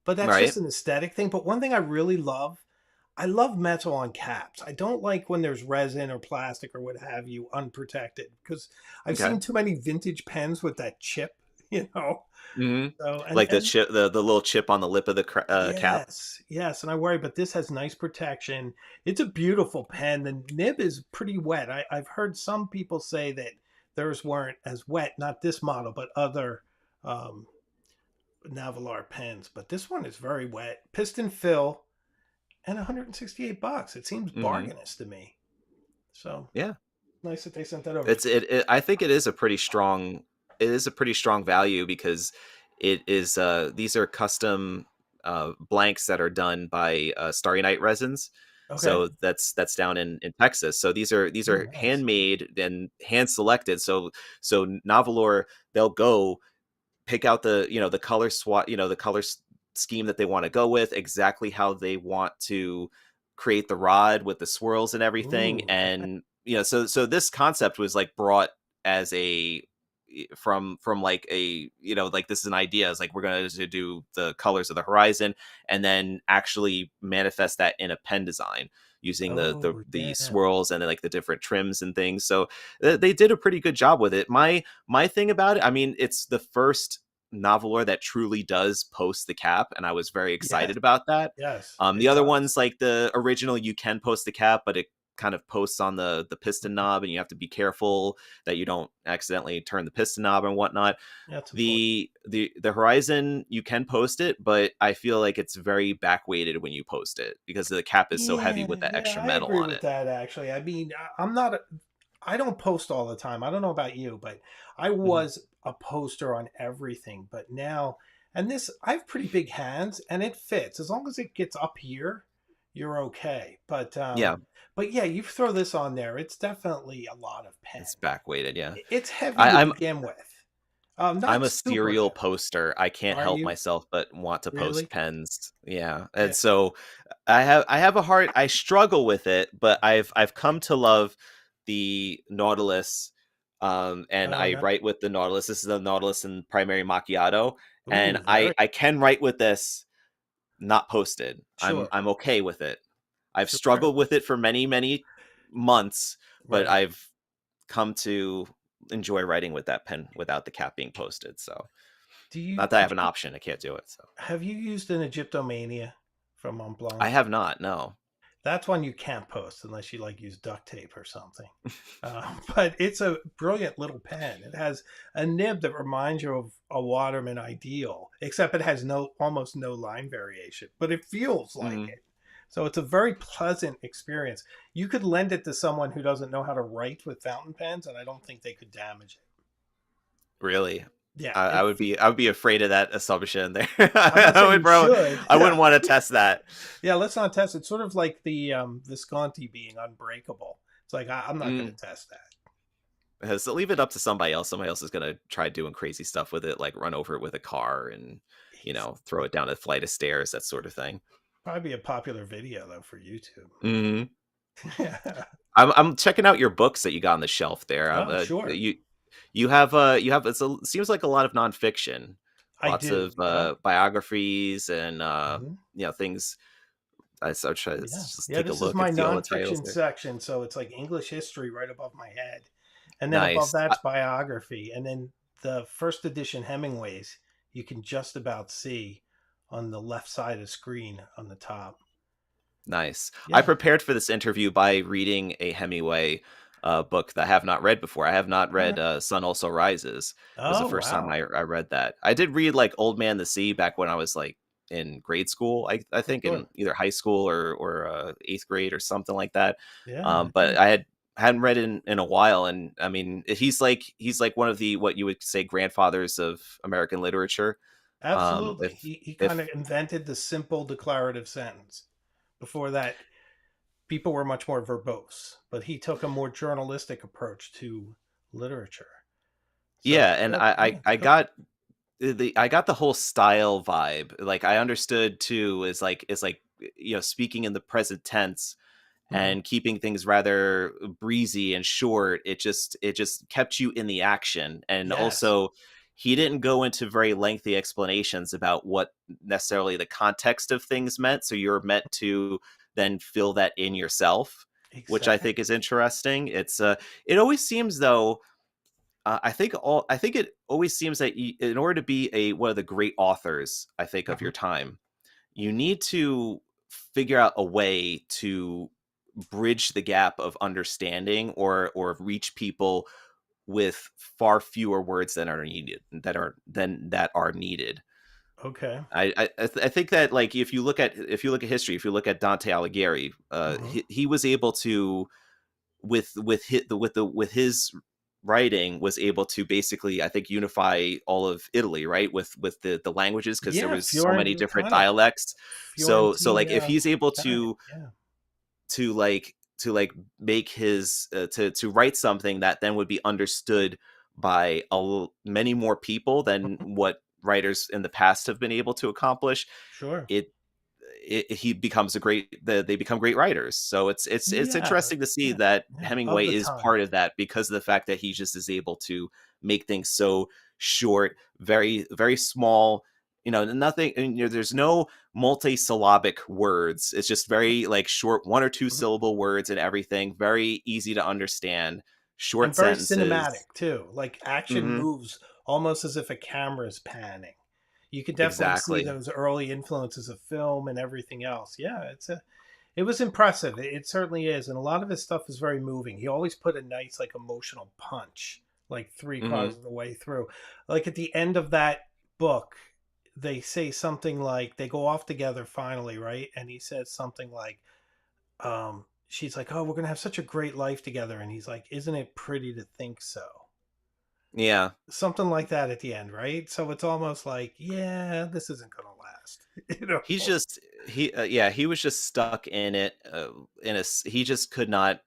but that's right? just an aesthetic thing. But one thing I really love, I love metal on caps. I don't like when there's resin or plastic or what have you unprotected because I've Okay. seen too many vintage pens with that chip, you know. Hmm. So Like the and chip, the little chip on the lip of the cap. yes, yes, and I worry, but this has nice protection. It's a beautiful pen. The nib is pretty wet. I've heard some people say that theirs weren't as wet, not this model, but other um, Navalar pens. But this one is very wet. Piston fill and $168. It seems Hmm. bargainous to me. So Yeah. nice that they sent that over. I think it is a pretty strong, value, because it is these are custom blanks that are done by Starry Night Resins. Okay. So that's down in Texas. So these are Oh, nice. handmade and hand selected. So Navalor, they'll go pick out the, the color swat, the scheme that they want to go with, exactly how they want to create the rod with the swirls and everything. Ooh, that, And so this concept was like brought as a from like a, like, this is an idea. It's like, we're going to do the colors of the horizon and then actually manifest that in a pen design using oh the yeah, swirls and like the different trims and things. So they did a pretty good job with it. My thing about it, I mean, it's the first novelor that truly does post the cap, and I was very yes, excited about that. yes, The it other does. ones, like the original, you can post the cap, but it kind of posts on the piston Mhm. knob, and you have to be careful that you don't accidentally turn the piston knob and whatnot. That's important. The horizon, you can post it, but I feel like it's very back weighted when you post it because the cap is so heavy Yeah, with that yeah, extra I metal agree on with it. that actually. I mean, I'm not I don't post all the time. I don't know about you, but I Mhm. was a poster on everything. But now, and this, I have pretty big hands, and it fits as long as it gets up here, you're okay. Yeah, But yeah, you throw this on there, it's definitely a lot of pen. it's back weighted. Yeah, It's heavy to I, I'm begin with. I'm Not a super serial heavy. poster. I can't Are help you myself but want to post really? pens. Yeah. Yeah. And so I have a hard I struggle with it, but I've come to love the Nautilus. And Oh, I no. write with the Nautilus. This is the Nautilus in primary macchiato. And Ooh, very I can write with this not posted. sure. I'm okay with it. I've Sure. struggled with it for many, many months, but Right. I've come to enjoy writing with that pen without the cap being posted. So not that I Did have an you option, I can't do it. So have you used an Egyptomania from Mont I Blanc? have not. No. That's one you can't post unless you like use duct tape or something. But it's a brilliant little pen. It has a nib that reminds you of a Waterman Ideal, except it has no almost no line variation, but it feels like Mhm. it. So it's a very pleasant experience. You could lend it to someone who doesn't know how to write with fountain pens, and I don't think they could damage it. Really? Yeah, I would be afraid of that assumption there. I'm not saying you should. I wouldn't want to test that. Yeah, let's not test it. It's sort of like the Visconti being unbreakable. It's like I'm not going Mm. to test that. So leave it up to somebody else. Somebody else is gonna try doing crazy stuff with it, like run over it with a car and He's throw it down a flight of stairs, that sort of thing. probably a popular video though for YouTube. Hmm. Yeah. I'm checking out your books that you got on the shelf there. Oh, sure. You have seems like a lot of nonfiction, I lots do. of Yeah. biographies and Hmm. things. I try to Yeah. just Yeah. take a This is look and my see all the titles nonfiction there. section, so it's like English history right above my head, and then above Nice. that's biography, and then the first edition Hemingways you can just about see on the left side of the screen on the top. Nice. I Yeah. prepared for this interview by reading a Hemingway book that I have not read before. I have not All read right. Sun Also Rises. It was the Oh first time wow. I read that. I did read like Old Man the Sea back when I was like in grade school. I think in Sure. either high school or eighth grade or something like that. Yeah. But hadn't read in a while, and I mean he's like one of the what you would say grandfathers of American literature. Absolutely. He kind If of invented the simple declarative sentence. Before that, people were much more verbose, but he took a more journalistic approach to literature. So, Yeah, and yeah, it's I good. got I got the whole style vibe. Like I understood too is like speaking in the present tense Hmm. and keeping things rather breezy and short. It just kept you in the action. And Yes, also he didn't go into very lengthy explanations about what necessarily the context of things meant. So you're meant to then fill that in yourself, which I think exactly. is interesting. It always seems though I think it always seems that in order to be a one of the great authors, I think of Mhm. your time, you need to figure out a way to bridge the gap of understanding or reach people with far fewer words than are needed that are needed. Okay. I think that like if you look at history, if you look at Dante Alighieri, Hmm. he was able to with his writing was able to basically I think unify all of Italy, right, with the languages because there Yeah, was so many different kind of dialects. So Fiorentine like if he's able Italian. Yeah. to like make his to write something that then would be understood by many more people than Mhm. what writers in the past have been able to accomplish, Sure. it, he becomes they become great writers. So it's Yeah. interesting to see Yeah. that Yeah. Of Hemingway the is time. part of that because of the fact that he just is able to make things so short, very very small. Nothing. And, there's no multi-syllabic words. It's just very like short, one or two Mhm. syllable words and everything. Very easy to understand. And Short very sentences. cinematic too. Like action Hmm. moves almost as if a camera's panning. You can definitely see Exactly. those early influences of film and everything else. Yeah, it was impressive. It certainly is, and a lot of his stuff is very moving. He always put a nice like emotional punch, like three Hmm. quarters of the way through. Like at the end of that book, they say something like they go off together finally, right? And he says something like, she's like, "Oh, we're gonna have such a great life together," and he's like, "Isn't it pretty to think so?" Yeah. Something like that at the end, right? So it's almost like, yeah, this isn't gonna last, you know? He's just yeah, he was just stuck in it, he just could not,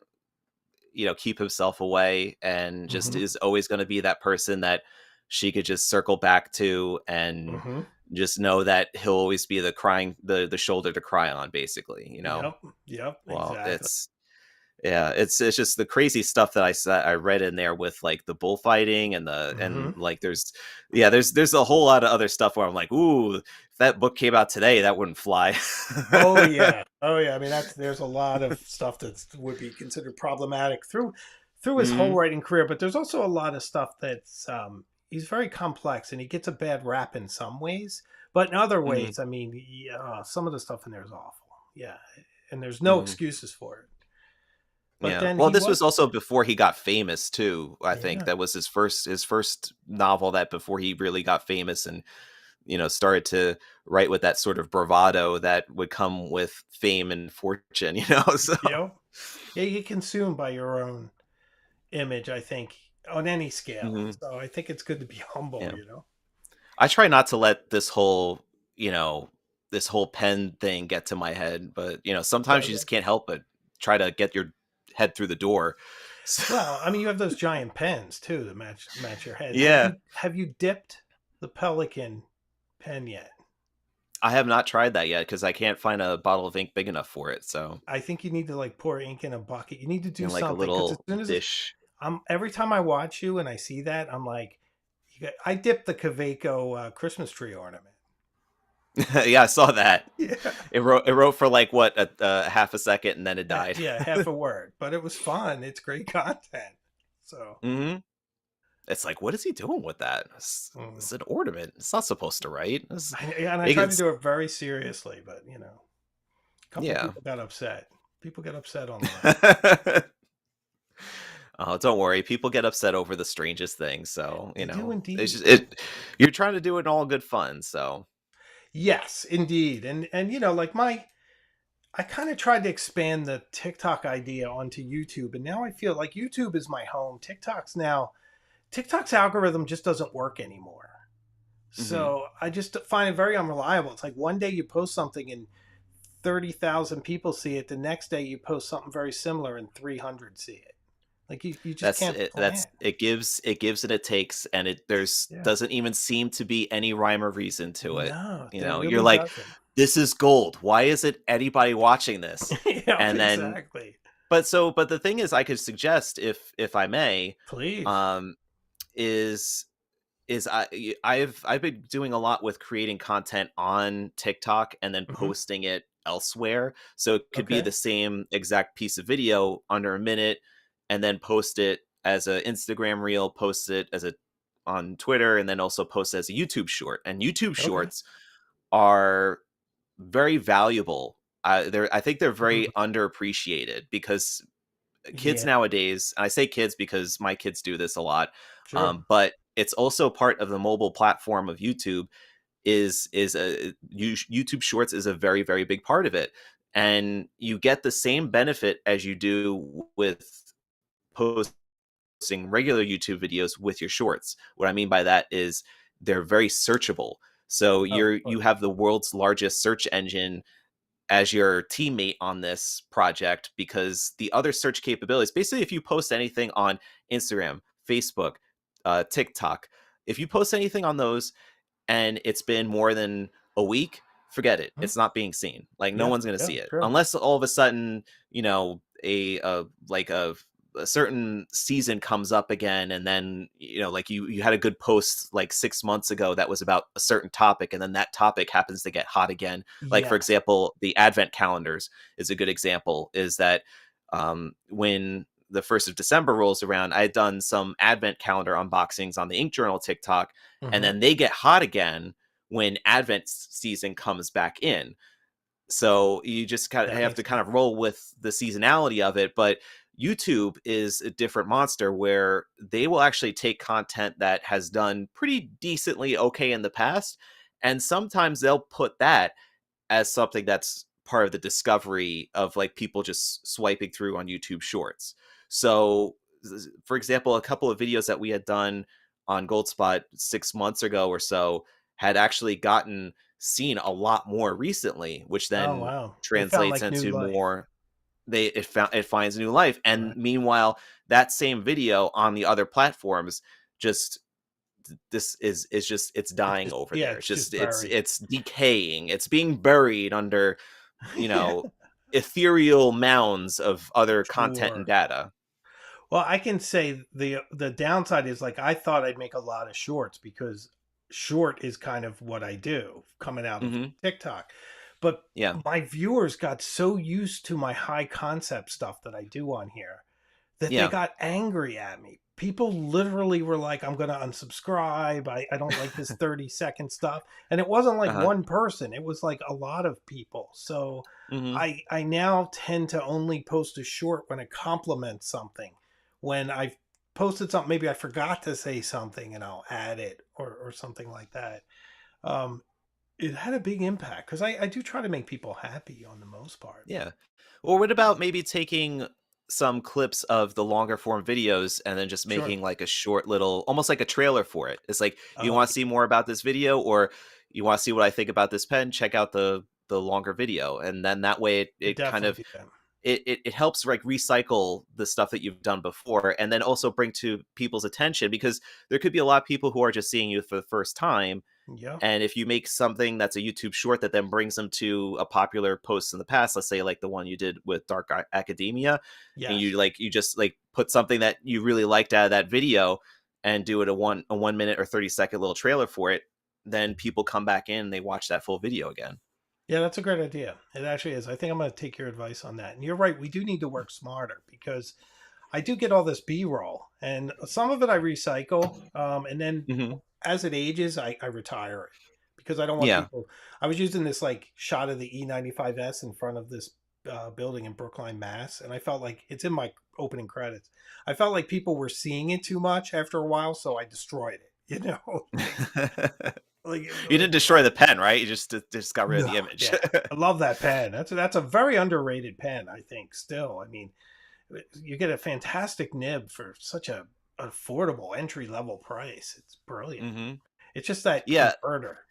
keep himself away, and just Hmm. is always going to be that person that she could just circle back to, and Hmm. just know that he'll always be the shoulder to cry on, basically. Yep. Yep. Well, Exactly. yeah, it's just the crazy stuff that I read in there with like the bullfighting and Hmm. like there's a whole lot of other stuff where I'm like, ooh, if that book came out today, that wouldn't fly. Oh yeah. Oh yeah. I mean, that's there's a lot of stuff that would be considered problematic through his whole Hmm. writing career, but there's also a lot of stuff that's he's very complex and he gets a bad rap in some ways, but in other Hmm. ways, I mean, yeah, some of the stuff in there is awful. Yeah, and there's no Hmm. excuses for it. But Yeah. then Well, he this was was, also before he got famous too. I think yeah, that was his first novel, that before he really got famous and started to write with that sort of bravado that would come with fame and fortune. So. you know, yeah, you get consumed by your own image. I think on any scale. Mhm. So I think it's good to be humble. Yeah. I try not to let you know, this whole pen thing get to my head, but sometimes you Okay. just can't help but try to get your head through the door. So, Well, I mean, you have those giant pens too that match your head. yeah, Have you dipped the Pelican pen yet? I have not tried that yet because I can't find a bottle of ink big enough for it. So, I think you need to like pour ink in a bucket. You need to do in like a something because as little soon as dish. I'm every time I watch you and I see that, I'm like, I dipped the Kaweco Christmas tree ornament. Yeah, I saw that. Yeah, It wrote for like what a half a second and then it died. yeah, half a word, but it was fun. It's great content. So, Hmm. It's like, what is he doing with that? mm. It's an ornament. It's not supposed to write. And I Make try to it. do it very seriously, but a couple Yeah. people got upset. People get upset online. Oh, don't worry. People get upset over the strangest things. So, They do it's indeed. just it. You're trying to do it in all good fun. So, Yes, indeed. And like I kind of tried to expand the TikTok idea onto YouTube, and now I feel like YouTube is my home. TikTok's algorithm just doesn't work anymore. hmm. So I just find it very unreliable. It's like one day you post something and 30,000 people see it. The next day you post something very similar and 300 see it. Like you just That's can't it. plan. It gives and it takes, and there's Yeah. doesn't even seem to be any rhyme or reason to it. No, there You're really like, doesn't. this is gold. Why isn't anybody watching this? Yep, And then, exactly. but the thing is, I could suggest, if I may, Please. um, is I've been doing a lot with creating content on TikTok and then Hmm. posting it elsewhere. So it could be Okay. the same exact piece of video under a minute, and then post it as a Instagram reel, post it as a on Twitter, and then also post it as a YouTube short. And YouTube Okay. shorts are very valuable. I think they're Mhm. very underappreciated because kids Yeah. nowadays, and I say kids because my kids do this a lot, Sure. but it's also part of the mobile platform of YouTube. YouTube Shorts is a very very big part of it, and you get the same benefit as you do with posting regular YouTube videos with your shorts. What I mean by that is they're very searchable. So Of you course. have the world's largest search engine as your teammate on this project, because the other search capabilities, basically if you post anything on Instagram, Facebook, TikTok. If you post anything on those and it's been more than a week, forget it. Mhm. It's not being seen. Like no Yeah, one's going to yeah, see it true. unless all of a sudden, like a certain season comes up again, and then like you had a good post like 6 months ago that was about a certain topic, and then that topic happens to get hot again. Like for Yes. example, the advent calendars is a good example. Is that when the 1st of December rolls around, I had done some advent calendar unboxings on the Ink Journal TikTok, and Hmm. then they get hot again when Advent season comes back in. So you just kind of That have makes to kind sense. of roll with the seasonality of it. But YouTube is a different monster where they will actually take content that has done pretty decently okay in the past, and sometimes they'll put that as something that's part of the discovery of like people just swiping through on YouTube Shorts. So, for example, a couple of videos that we had done on Goldspot 6 months ago or so had actually gotten seen a lot more recently, which Oh, then wow. They found translates like new into life. more. It finds new life, and Right. meanwhile, that same video on the other platforms just this is just it's It's dying just, over yeah, there. It's it's just just buried. it's decaying. It's being buried under, you Yeah, know, ethereal mounds of other content and sure. data. Well, I can say the downside is like I thought I'd make a lot of shorts because short is kind of what I do coming out of Hmm. TikTok. But Yeah. my viewers got so used to my high concept stuff that I do on here that they Yeah. got angry at me. People literally were like, I'm going to unsubscribe. I don't like this 30-second stuff. And it wasn't like Uh-huh. one person, it was like a lot of people. So Hmm. I now tend to only post a short when it complements something. When I've posted something, maybe I forgot to say something and I'll add it or something like that. Um, it had a big impact because I do try to make people happy on the most part. Yeah. Or what about maybe taking some clips of the longer form videos and then just Sure. making like a short little, almost like a trailer for it? It's like, you Oh, want to see more about this video, or you want to see what I think about this pen? Check out the longer video, and then that way could it kind definitely of do that. it helps like recycle the stuff that you've done before, and then also bring to people's attention, because there could be a lot of people who are just seeing you for the first time, Yeah. and if you make something that's a YouTube short that then brings them to a popular post in the past, let's say like the one you did with Dark Academia, and Yes. you just like put something that you really liked out of that video and do it a 1 minute or 30-second little trailer for it, then people come back in and they watch that full video again. Yeah, that's a great idea. It actually is. I think I'm going to take your advice on that. And you're right. We do need to work smarter because I do get all this B roll, and some of it I recycle. And then Hmm. as it ages, I retire it because I don't want Yeah. people. I was using this like shot of the E95S in front of this building in Brookline, Mass, and I felt like it's in my opening credits. I felt like people were seeing it too much after a while, so I destroyed it. You know, You like didn't destroy the pen, right? You just got rid of no, the image. yeah, I love that pen. That's a very underrated pen, I think. Still, I mean, you get a fantastic nib for such a affordable entry level price. It's brilliant. Hmm. It's just that Yeah, converter.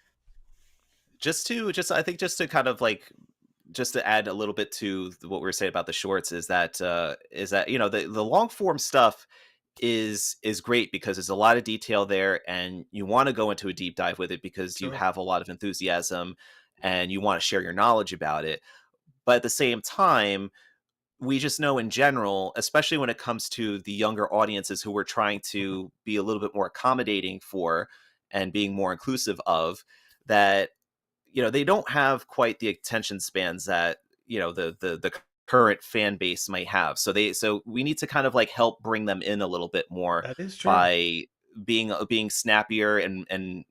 just I think just to kind of like just to add a little bit to what we were saying about the shorts, is that the long form stuff is great because there's a lot of detail there, and you want to go into a deep dive with it because you Sure. have a lot of enthusiasm and you want to share your knowledge about it. But at the same time, we just know in general, especially when it comes to the younger audiences who we're trying Mhm. to be a little bit more accommodating for and being more inclusive of, that they don't have quite the attention spans that the current fan base might have. So we need to kind of like help bring them in a little bit more That is true. by being snappier and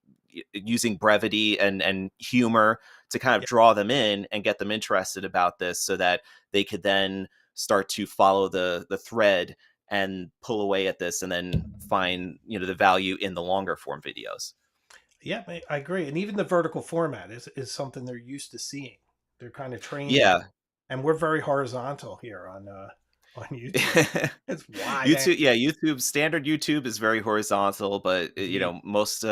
using brevity and humor to kind of Yeah. draw them in and get them interested about this, so that they could then start to follow the thread and pull away at this, and then find the value in the longer form videos. Yeah, I agree. And even the vertical format is something they're used to seeing. They're kind of trained in it. Yeah. And we're very horizontal here on YouTube. It's wide YouTube, angle. yeah, YouTube, standard YouTube is very horizontal, but Indeed. most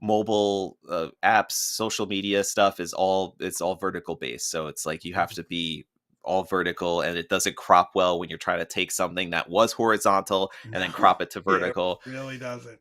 mobile apps, social media stuff it's all vertical based. So it's like you have Mhm. to be all vertical, and it doesn't crop well when you're trying to take something that was horizontal and then No, crop it to it vertical. really doesn't.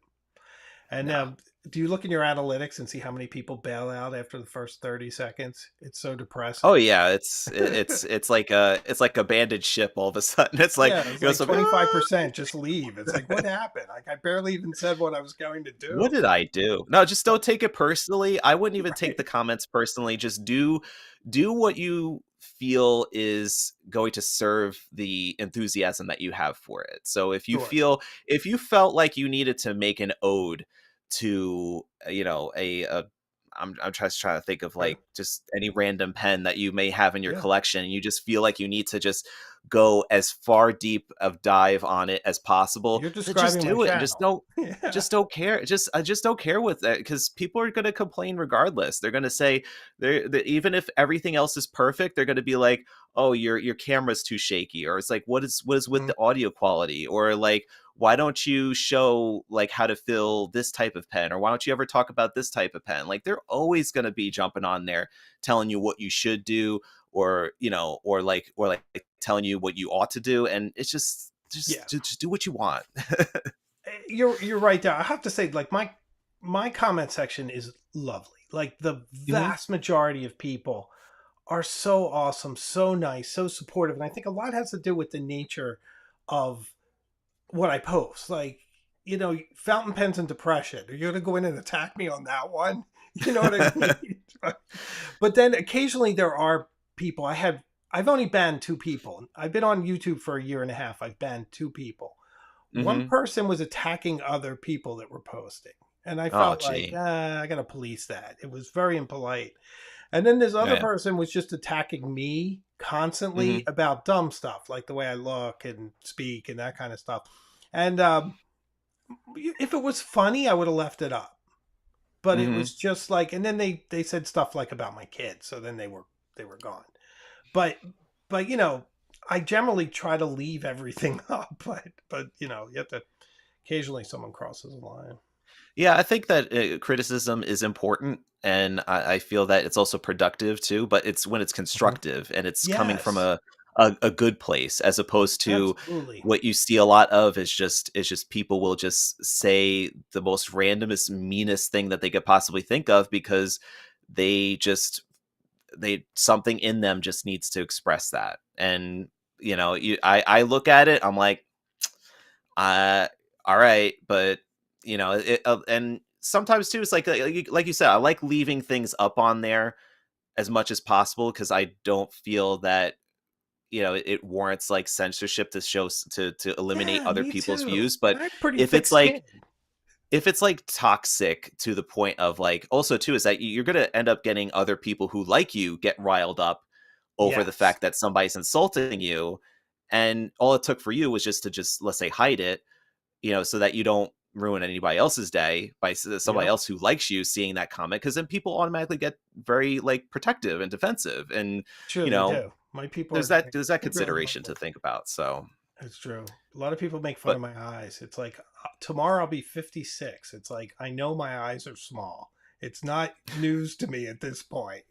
And No. do you look in your analytics and see how many people bail out after the first 30 seconds? It's so depressing. Oh yeah, it's like abandoned ship all of a sudden. It's like Yeah, it's you know like so 25% just leave. It's like, what happened? Like, I barely even said what I was going to do. what did I do? No, just But, don't take it personally. I wouldn't even take right. the comments personally. Just do what you feel is going to serve the enthusiasm that you have for it. So Sure. if you felt like you needed to make an ode to you know a I'm just trying to think of Sure. like just any random pen that you may have in your Yeah. collection and you just feel like you need to just go as far deep of dive on it as possible, You're then just describing my do it and channel. Yeah. just don't care. Just I just don't care with that because people are going to complain regardless. They're going to say even if everything else is perfect, they're going to be like, "Oh, your camera's too shaky," or it's like, what is with Mm, the audio quality?" Or like, "Why don't you show like how to fill this type of pen?" Or "Why don't you ever talk about this type of pen?" Like they're always going to be jumping on there telling you what you should do or, you know, or like telling you what you ought to do and it's yeah. just do what you want. You're right there. I have to say, like my comment section is lovely. Like the Mhm. vast majority of people are so awesome, so nice, so supportive, and I think a lot has to do with the nature of what I post. Like, fountain pens and depression. Are you going to go in and attack me on that one? You know what I mean? But then occasionally there are people. I've only banned two people. I've been on YouTube for a year and a half. I've banned two people. One Mhm. person was attacking other people that were posting. And I Oh, felt like, gee. I got to police that. It was very impolite. And then this other Yeah. person was just attacking me constantly Mhm. about dumb stuff, like the way I look and speak and that kind of stuff. And if it was funny, I would have left it up. But it Mhm. was just like, and then they said stuff like about my kids, so then they were gone. But I generally try to leave everything up, but you have to occasionally someone crosses the line. Yeah, I think that criticism is important, and I feel that it's also productive too. But it's when it's Mhm. constructive and it's coming from Yes, a good place, as opposed to absolutely. what you see a lot of is just people will just say the most randomest, meanest thing that they could possibly think of because they just they something in them just needs to express that. And you know, I look at it, I'm like, uh, all right, but you know, and sometimes too, it's like you said, I like leaving things up on there as much as possible because I don't feel that you know it warrants like censorship to to eliminate Yeah, other me people's too. views. But I have pretty if thick it's skin. like if it's like toxic to the point of like also too is that you're going to end up getting other people who like you get riled up over the Yes, fact that somebody's insulting you and all it took for you was just to just let's say hide it, you know, so that you don't ruin anybody else's day by somebody yep, else who likes you seeing that comment because then people automatically get very like protective and defensive and sure you they know do. My people are there's that really consideration lovely. to think about. So It's true. A lot of people make fun but of my eyes. It's like tomorrow I'll be 56. It's like I know my eyes are small. It's not news to me at this point.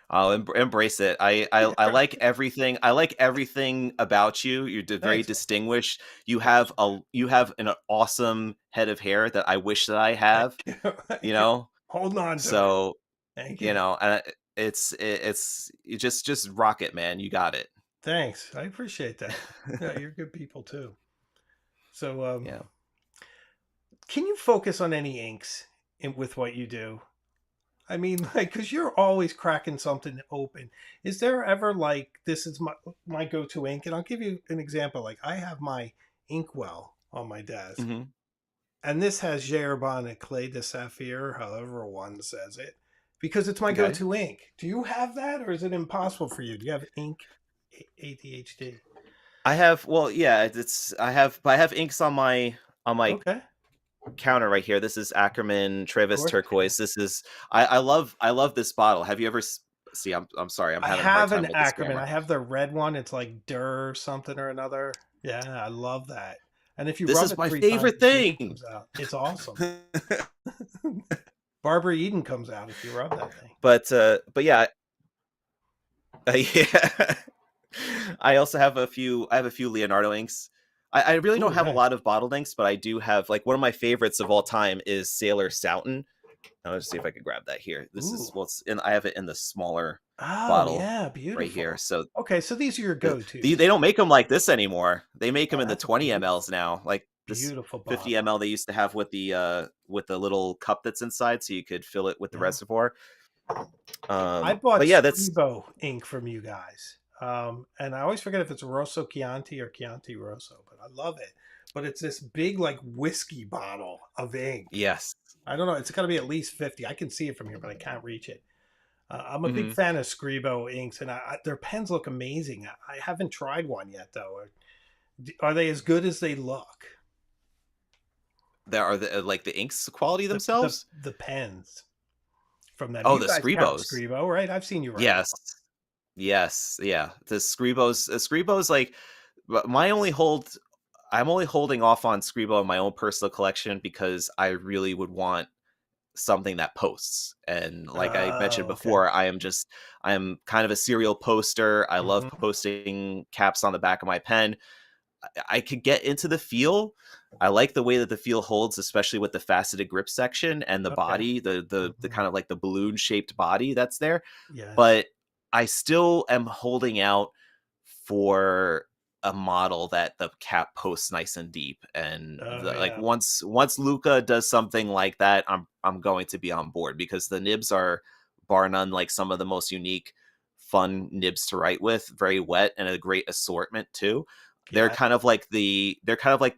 I'll embrace it. I like everything. I like everything about you. You're very Thanks, man. distinguished. Appreciate You have an awesome head of hair that I wish that I it. have. Thank you. You Thank you. know, Holding on to it. so Thank you you. know, and it's you just rock it, man. You got it. Thanks. I appreciate that. Yeah, you're good people too. So, Yeah. can you focus on any inks with what you do? I mean, like, because you're always cracking something open. Is there ever like this is my go-to ink? And I'll give you an example. Like, I have my inkwell on my desk, Hmm. and this has Jerbon and Clay de Saphir, however one says it, because it's my Okay. go-to ink. Do you have that, or is it impossible for you? Do you have ink ADHD? I have well, yeah, it's I have inks on my Okay, counter right here. This is Ackerman Trevis gorgeous. turquoise. This is I love this bottle. Have you ever see? I'm sorry. I'm I having a hard have time an with this Ackerman. camera. I have the red one. It's like Dur something or another. Yeah, I love that. And if you This rub is it my 3 times, favorite the green thing. comes out. It's awesome. Barbara Eden comes out if you rub that thing. But yeah, yeah. I also have a few. I have a few Leonardo inks. I really don't Ooh, have a nice. lot of bottled inks, but I do have like one of my favorites of all time is Sailor Souten. I'll just see if I can grab that here. This is Ooh. well, it's in, I have it in the smaller Oh, bottle yeah, right here. beautiful. So Okay, so these are your they go-tos. don't make them like this anymore. They make them Oh, in the that's a 20 mls beautiful, now. Like this beautiful 50 bottle. ml they used to have with the little cup that's inside, so you could fill it with the Yeah. reservoir. I bought But yeah, that's Scribo ink from you guys. And I always forget if it's Rosso Chianti or Chianti Rosso, but I love it. But it's this big like whiskey bottle of ink. yes. I don't know. It's got to be at least 50. I can see it from here, but I can't reach it. I'm a big Hmm. fan of Scribo inks, and their pens look amazing. I haven't tried one yet, though. Are they as good as they look? There are the like the inks quality The the themselves. the pens from them. Oh, You the guys count Scribos. Scribo, right? I've seen you write with Yes. Yes. Yeah. The Scribos like my only hold I'm only holding off on Scribo in my own personal collection because I really would want something that posts. And them. like I mentioned Oh, okay. before, I am kind of a serial poster. I love Hmm. posting caps on the back of my pen. I could get into the feel. I like the way that the feel holds, especially with the faceted grip section and the Okay. body, the Hmm. kind of like the balloon shaped body that's there. Yes. But I still am holding out for a model that the cap posts nice and deep. And Oh, like yeah. once Luca does something like that, I'm going to be on board because the nibs are bar none like some of the most unique, fun nibs to write with. Very wet and a great assortment too. Yeah. They're kind of like the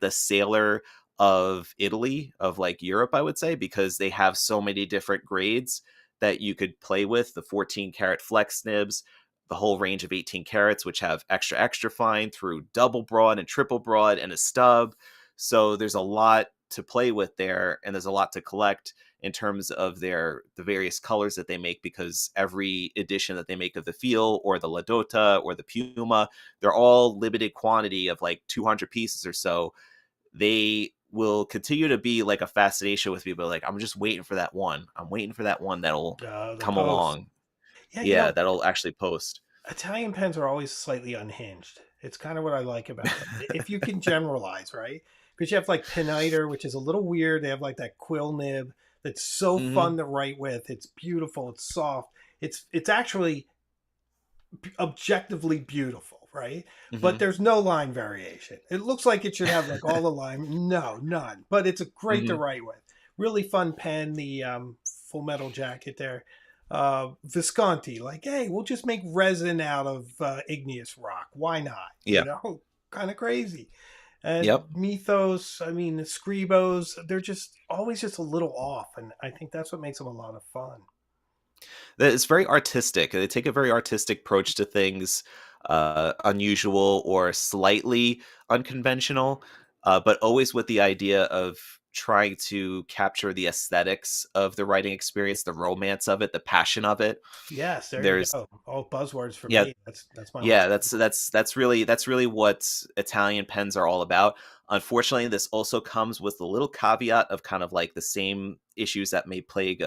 sailor of Italy, of like Europe, I would say, because they have so many different grades that you could play with. The 14 karat flex nibs, the whole range of 18 carats, which have extra, extra fine through double broad and triple broad and a stub. So there's a lot to play with there, and there's a lot to collect in terms of the various colors that they make, because every edition that they make of the Feel or the La Dota or the Puma, they're all limited quantity of like 200 pieces or so. They will continue to be like a fascination with people. Like, I'm just waiting for that one. I'm waiting for that one that'll The come post. along. Yeah, Yeah, that'll actually post. Italian pens are always slightly unhinged. It's kind of what I like about them. If you can generalize, right? Because you have like Piniter, which is a little weird. They have like that quill nib that's so Hmm. fun to write with. It's beautiful. It's soft. It's actually objectively beautiful, right? But Hmm. there's no line variation. It looks like it should have like all the line. No, none. But it's a great to Hmm. write with. Really fun pen. The Full Metal Jacket there. Visconti, like, hey, we'll just make resin out of igneous rock. Why not? Yeah. Kind of crazy. And Yep. Mythos, I mean, the Scribos, they're just always just a little off. And I think that's what makes them a lot of fun. It's very artistic. They take a very artistic approach to things, unusual or slightly unconventional, but always with the idea of trying to capture the aesthetics of the writing experience, the romance of it, the passion of it. Yes, there you There's go. All buzzwords for Yeah, me. That's my whole yeah, thing. that's really what Italian pens are all about. Unfortunately, this also comes with a little caveat of kind of like the same issues that may plague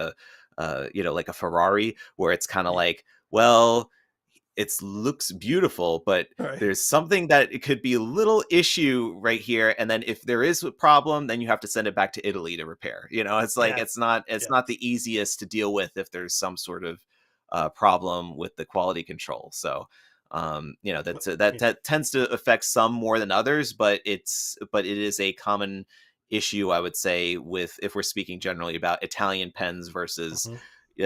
like a Ferrari, where it's kind of Yeah. like, well, it looks beautiful, but All right. there's something that it could be a little issue right here, and then if there is a problem, then you have to send it back to Italy to repair. It's like Yeah. it's Yeah. not the easiest to deal with if there's some sort of problem with the quality control. So Yeah. that tends to affect some more than others, but it is a common issue, I would say, with if we're speaking generally about Italian pens versus Mhm.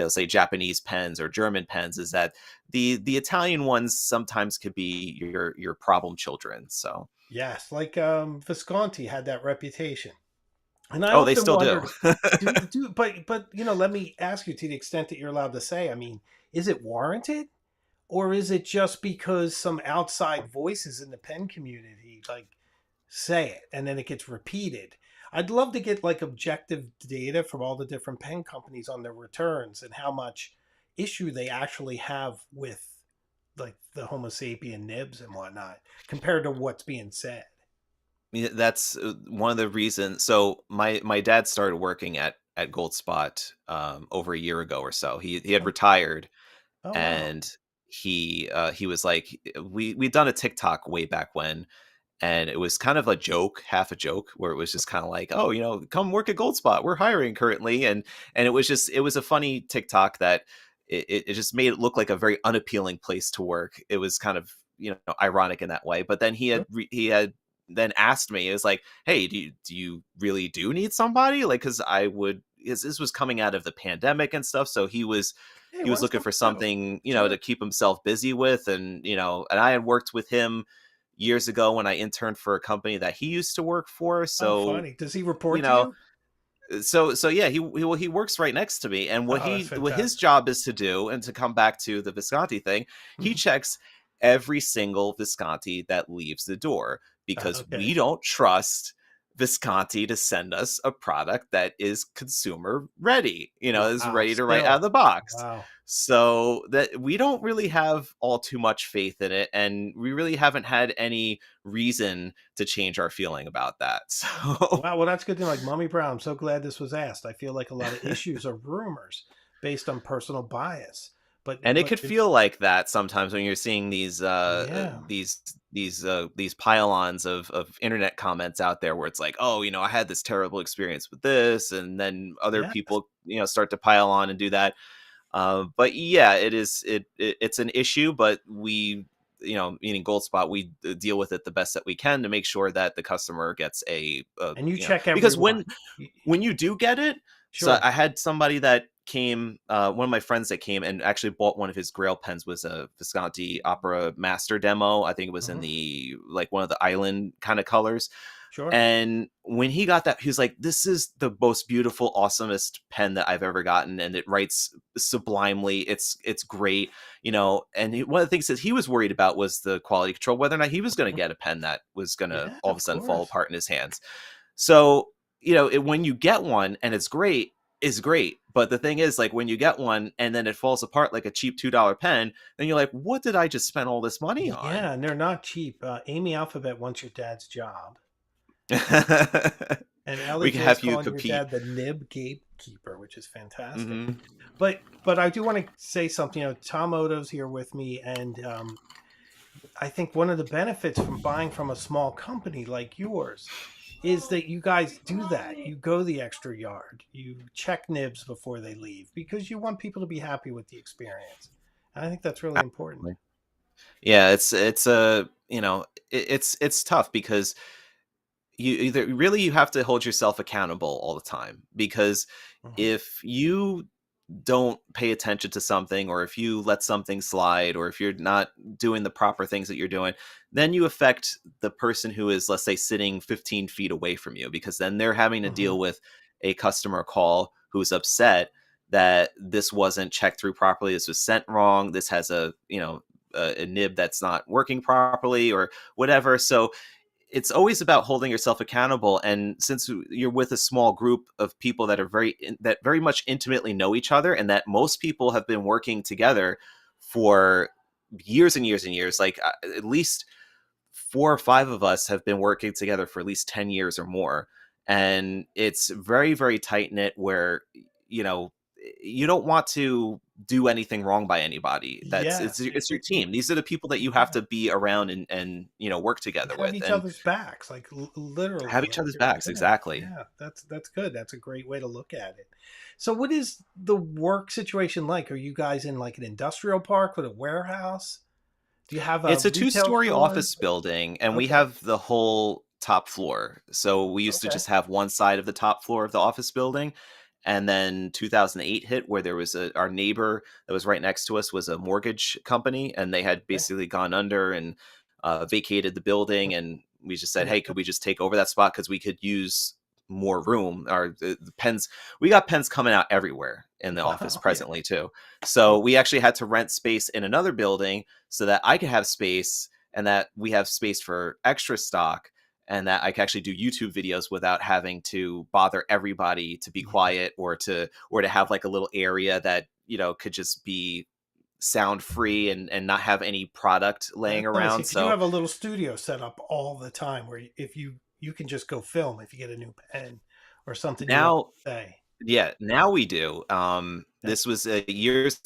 say Japanese pens or German pens, is that the Italian ones sometimes could be your problem children. So Yes, like Visconti had that reputation. And I oh, they often still do. wondered, but let me ask you to the extent that you're allowed to say, I mean, is it warranted? Or is it just because some outside voices in the pen community like say it and then it gets repeated? I'd love to get like objective data from all the different pen companies on their returns and how much issue they actually have with like the Homo sapien nibs and whatnot compared to what's being said. Yeah, that's one of the reasons. So my dad started working at Gold Spot over a year ago or so. He had Oh, retired, oh wow. and he was like, we'd done a TikTok way back when, and it was kind of a joke, half a joke, where it was just kind of like, oh, come work at Goldspot, we're hiring currently. And it was a funny TikTok that it just made it look like a very unappealing place to work. It was kind of, ironic in that way. But then he had then asked me, it was like, hey, do you really do need somebody? Like, because this was coming out of the pandemic and stuff, so Hey, he was where's looking something for new? something, Sure. to keep himself busy with. And I had worked with him years ago when I interned for a company that he used to work for. Oh, So, funny. Does he you report to know, you? so yeah, he works right next to me, and Oh, that's what his fantastic. job is to do, and to come back to the Visconti thing, he checks every single Visconti that leaves the door, because we Okay. don't trust Visconti to send us a product that is consumer ready, is Wow. ready to write out of Still. the box. Wow. So that we don't really have all too much faith in it, and we really haven't had any reason to change our feeling about that. So Wow. Well, that's good to know. Like Mommy Brown, I'm so glad this was asked. I feel like a lot of issues are rumors based on personal bias. And it But could it's feel like that sometimes when you're seeing yeah. these pylons of internet comments out there, where it's like, oh, I had this terrible experience with this, and then other Yes. people, start to pile on and do that. But yeah, it's an issue, but we, meaning Goldspot, we deal with it the best that we can to make sure that the customer gets And you check every because one. when you do get it. So Sure. I had somebody that came, one of my friends that came and actually bought one of his Grail pens, was a Visconti Opera Master demo. I think it was in Hmm. the, like, one of the island kind of colors. Sure. And when he got that, he was like, this is the most beautiful, awesomest pen that I've ever gotten. And it writes sublimely. It's great. One of the things that he was worried about was the quality control, whether or not he was going to Mhm. get a pen that was going to Yeah, all of a of sudden fall course. apart in his hands. So, when you get one and it's great, is great. But the thing is, like, when you get one and then it falls apart like a cheap $2 pen, then you're like, what did I just spend all this money on? Yeah, and they're not cheap. Amy Alphabet wants your dad's job, and Ellie We can J is have you calling your compete. dad the Nib Gatekeeper, which is fantastic. Hmm. But I do want to say something. Tom Odo's here with me, and I think one of the benefits from buying from a small company like yours is that you guys do that. You go the extra yard. You check nibs before they leave because you want people to be happy with the experience. And I think that's really important. Absolutely. Yeah, it's a it's tough, because you have to hold yourself accountable all the time, because Hmm. if you don't pay attention to something, or if you let something slide, or if you're not doing the proper things that you're doing, then you affect the person who is, let's say, sitting 15 feet away from you, because then they're having to Hmm. deal with a customer call who's upset that this wasn't checked through properly, this was sent wrong, this has a nib that's not working properly, or whatever. So it's always about holding yourself accountable. And since you're with a small group of people that are that very much intimately know each other, and that most people have been working together for years and years and years, like, at least 4 or 5 of us have been working together for at least 10 years or more. And it's very, very tight knit, where, you know, you don't want to do anything wrong by anybody. Yes, It's your team. These are the people that you have yeah. to be around and work together Have with, each and other's backs, like have literally, each like other's you're. backs. Yeah, Exactly. yeah. That's good. That's a great way to look at it. So, what is the work situation like? Are you guys in like an industrial park with a warehouse? Do you have a It's a retail two-story store? office building, and we Okay. have the whole top floor. So we used to Okay. just have one side of the top floor of the office building. And then 2008 hit, where there was our neighbor that was right next to us was a mortgage company, and they had Okay. basically gone under and vacated the building. And we just said, Yeah. hey, could we just take over that spot, because we could use more room? Or the pens, we got pens coming out everywhere in the office Wow. Yeah. presently too. So we actually had to rent space in another building, so that I could have space, and that we have space for extra stock, and that I can actually do YouTube videos without having to bother everybody to be Yeah. quiet, or to have like a little area that, could just be sound free, and not have any product laying That's nice around. because you So have a little studio set up all the time where if you can just go film if you get a new pen or something you want now, to say. yeah, now we do. That, This was years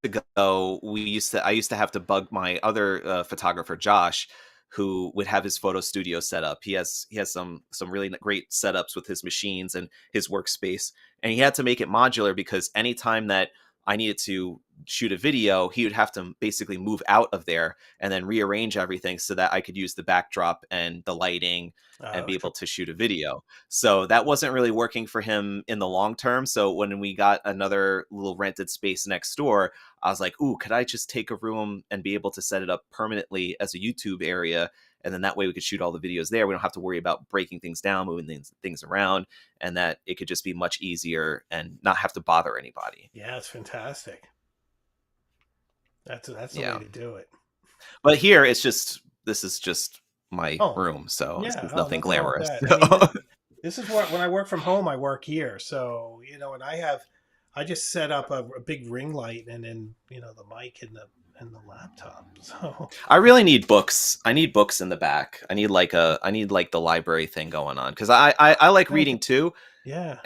ago. I used to have to bug my other photographer, Josh, who would have his photo studio set up. He has some really great setups with his machines and his workspace, and he had to make it modular because anytime that I needed to shoot a video, he would have to basically move out of there and then rearrange everything so that I could use the backdrop and the lighting and be Sure. able to shoot a video. So that wasn't really working for him in the long term. So when we got another little rented space next door, I was like, ooh, could I just take a room and be able to set it up permanently as a YouTube area? And then that way we could shoot all the videos there. We don't have to worry about breaking things down, moving things around, and that it could just be much easier and not have to bother anybody. Yeah, it's fantastic. That's the way Yeah. to do it. But here this is just my Oh, room, so yeah. it's Oh, nothing nothing wrong with glamorous. that. I mean, this is what when I work from home, I work here. So and I just set up a big ring light and then the mic and the laptop. So I really need books. I need books in the back. I need like the library thing going on because I like reading too, yeah,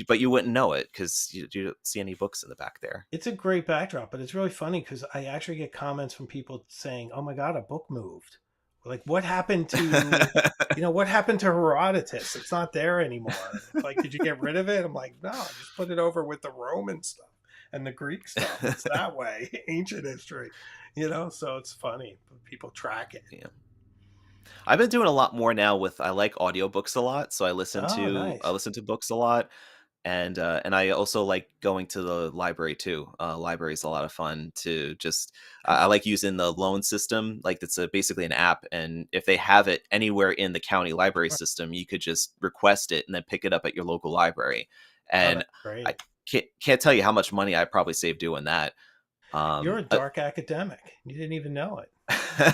but you wouldn't know it because you don't see any books in the back there. it's a great backdrop, but it's really funny because I actually get comments from people saying, "Oh my God, a book moved." Like, what happened to what happened to Herodotus? It's not there anymore. It's like, did you get rid of it? I'm like, no, just put it over with the Roman stuff and the Greek stuff. It's that way, ancient history. So it's funny. People track it. Yeah. I've been doing a lot more now with I like audiobooks a lot, so Oh, I nice. listen to books a lot, and I also like going to the library too. Library is a lot of fun to just I like using the loan system, like it's basically an app, and if they have it anywhere in the county library system, you could just request it and then pick it up at your local library. Oh, And that's I great. can't tell you how much money I probably saved doing that. You're Um, a dark academic. You didn't even know it.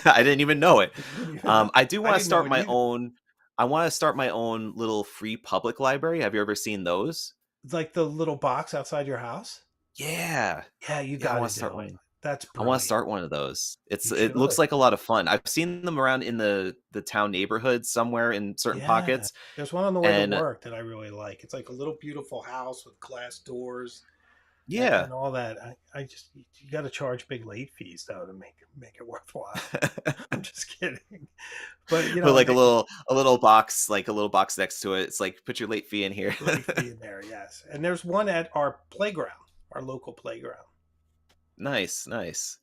I didn't even know it. You didn't even know. I do I want to didn't know start it my either. own. I want to start my own little free public library. Have you ever seen those? It's like the little box outside your house. Yeah, Yeah, you yeah. I got want to to start do it. one. That's I want to brilliant. start one of those. You It looks should. like a lot of fun. I've seen them around in the town neighborhood somewhere in certain Yeah. pockets, There's one on the way to and work that I really like. It's like a little beautiful house with glass doors yeah. and all that. I just you got to charge big late fees though to make it worthwhile. I'm just kidding. But Put like they a little box next to it. It's like put your late fee in here. late fee in there, yes. And there's one at our playground, our local playground. Nice, nice.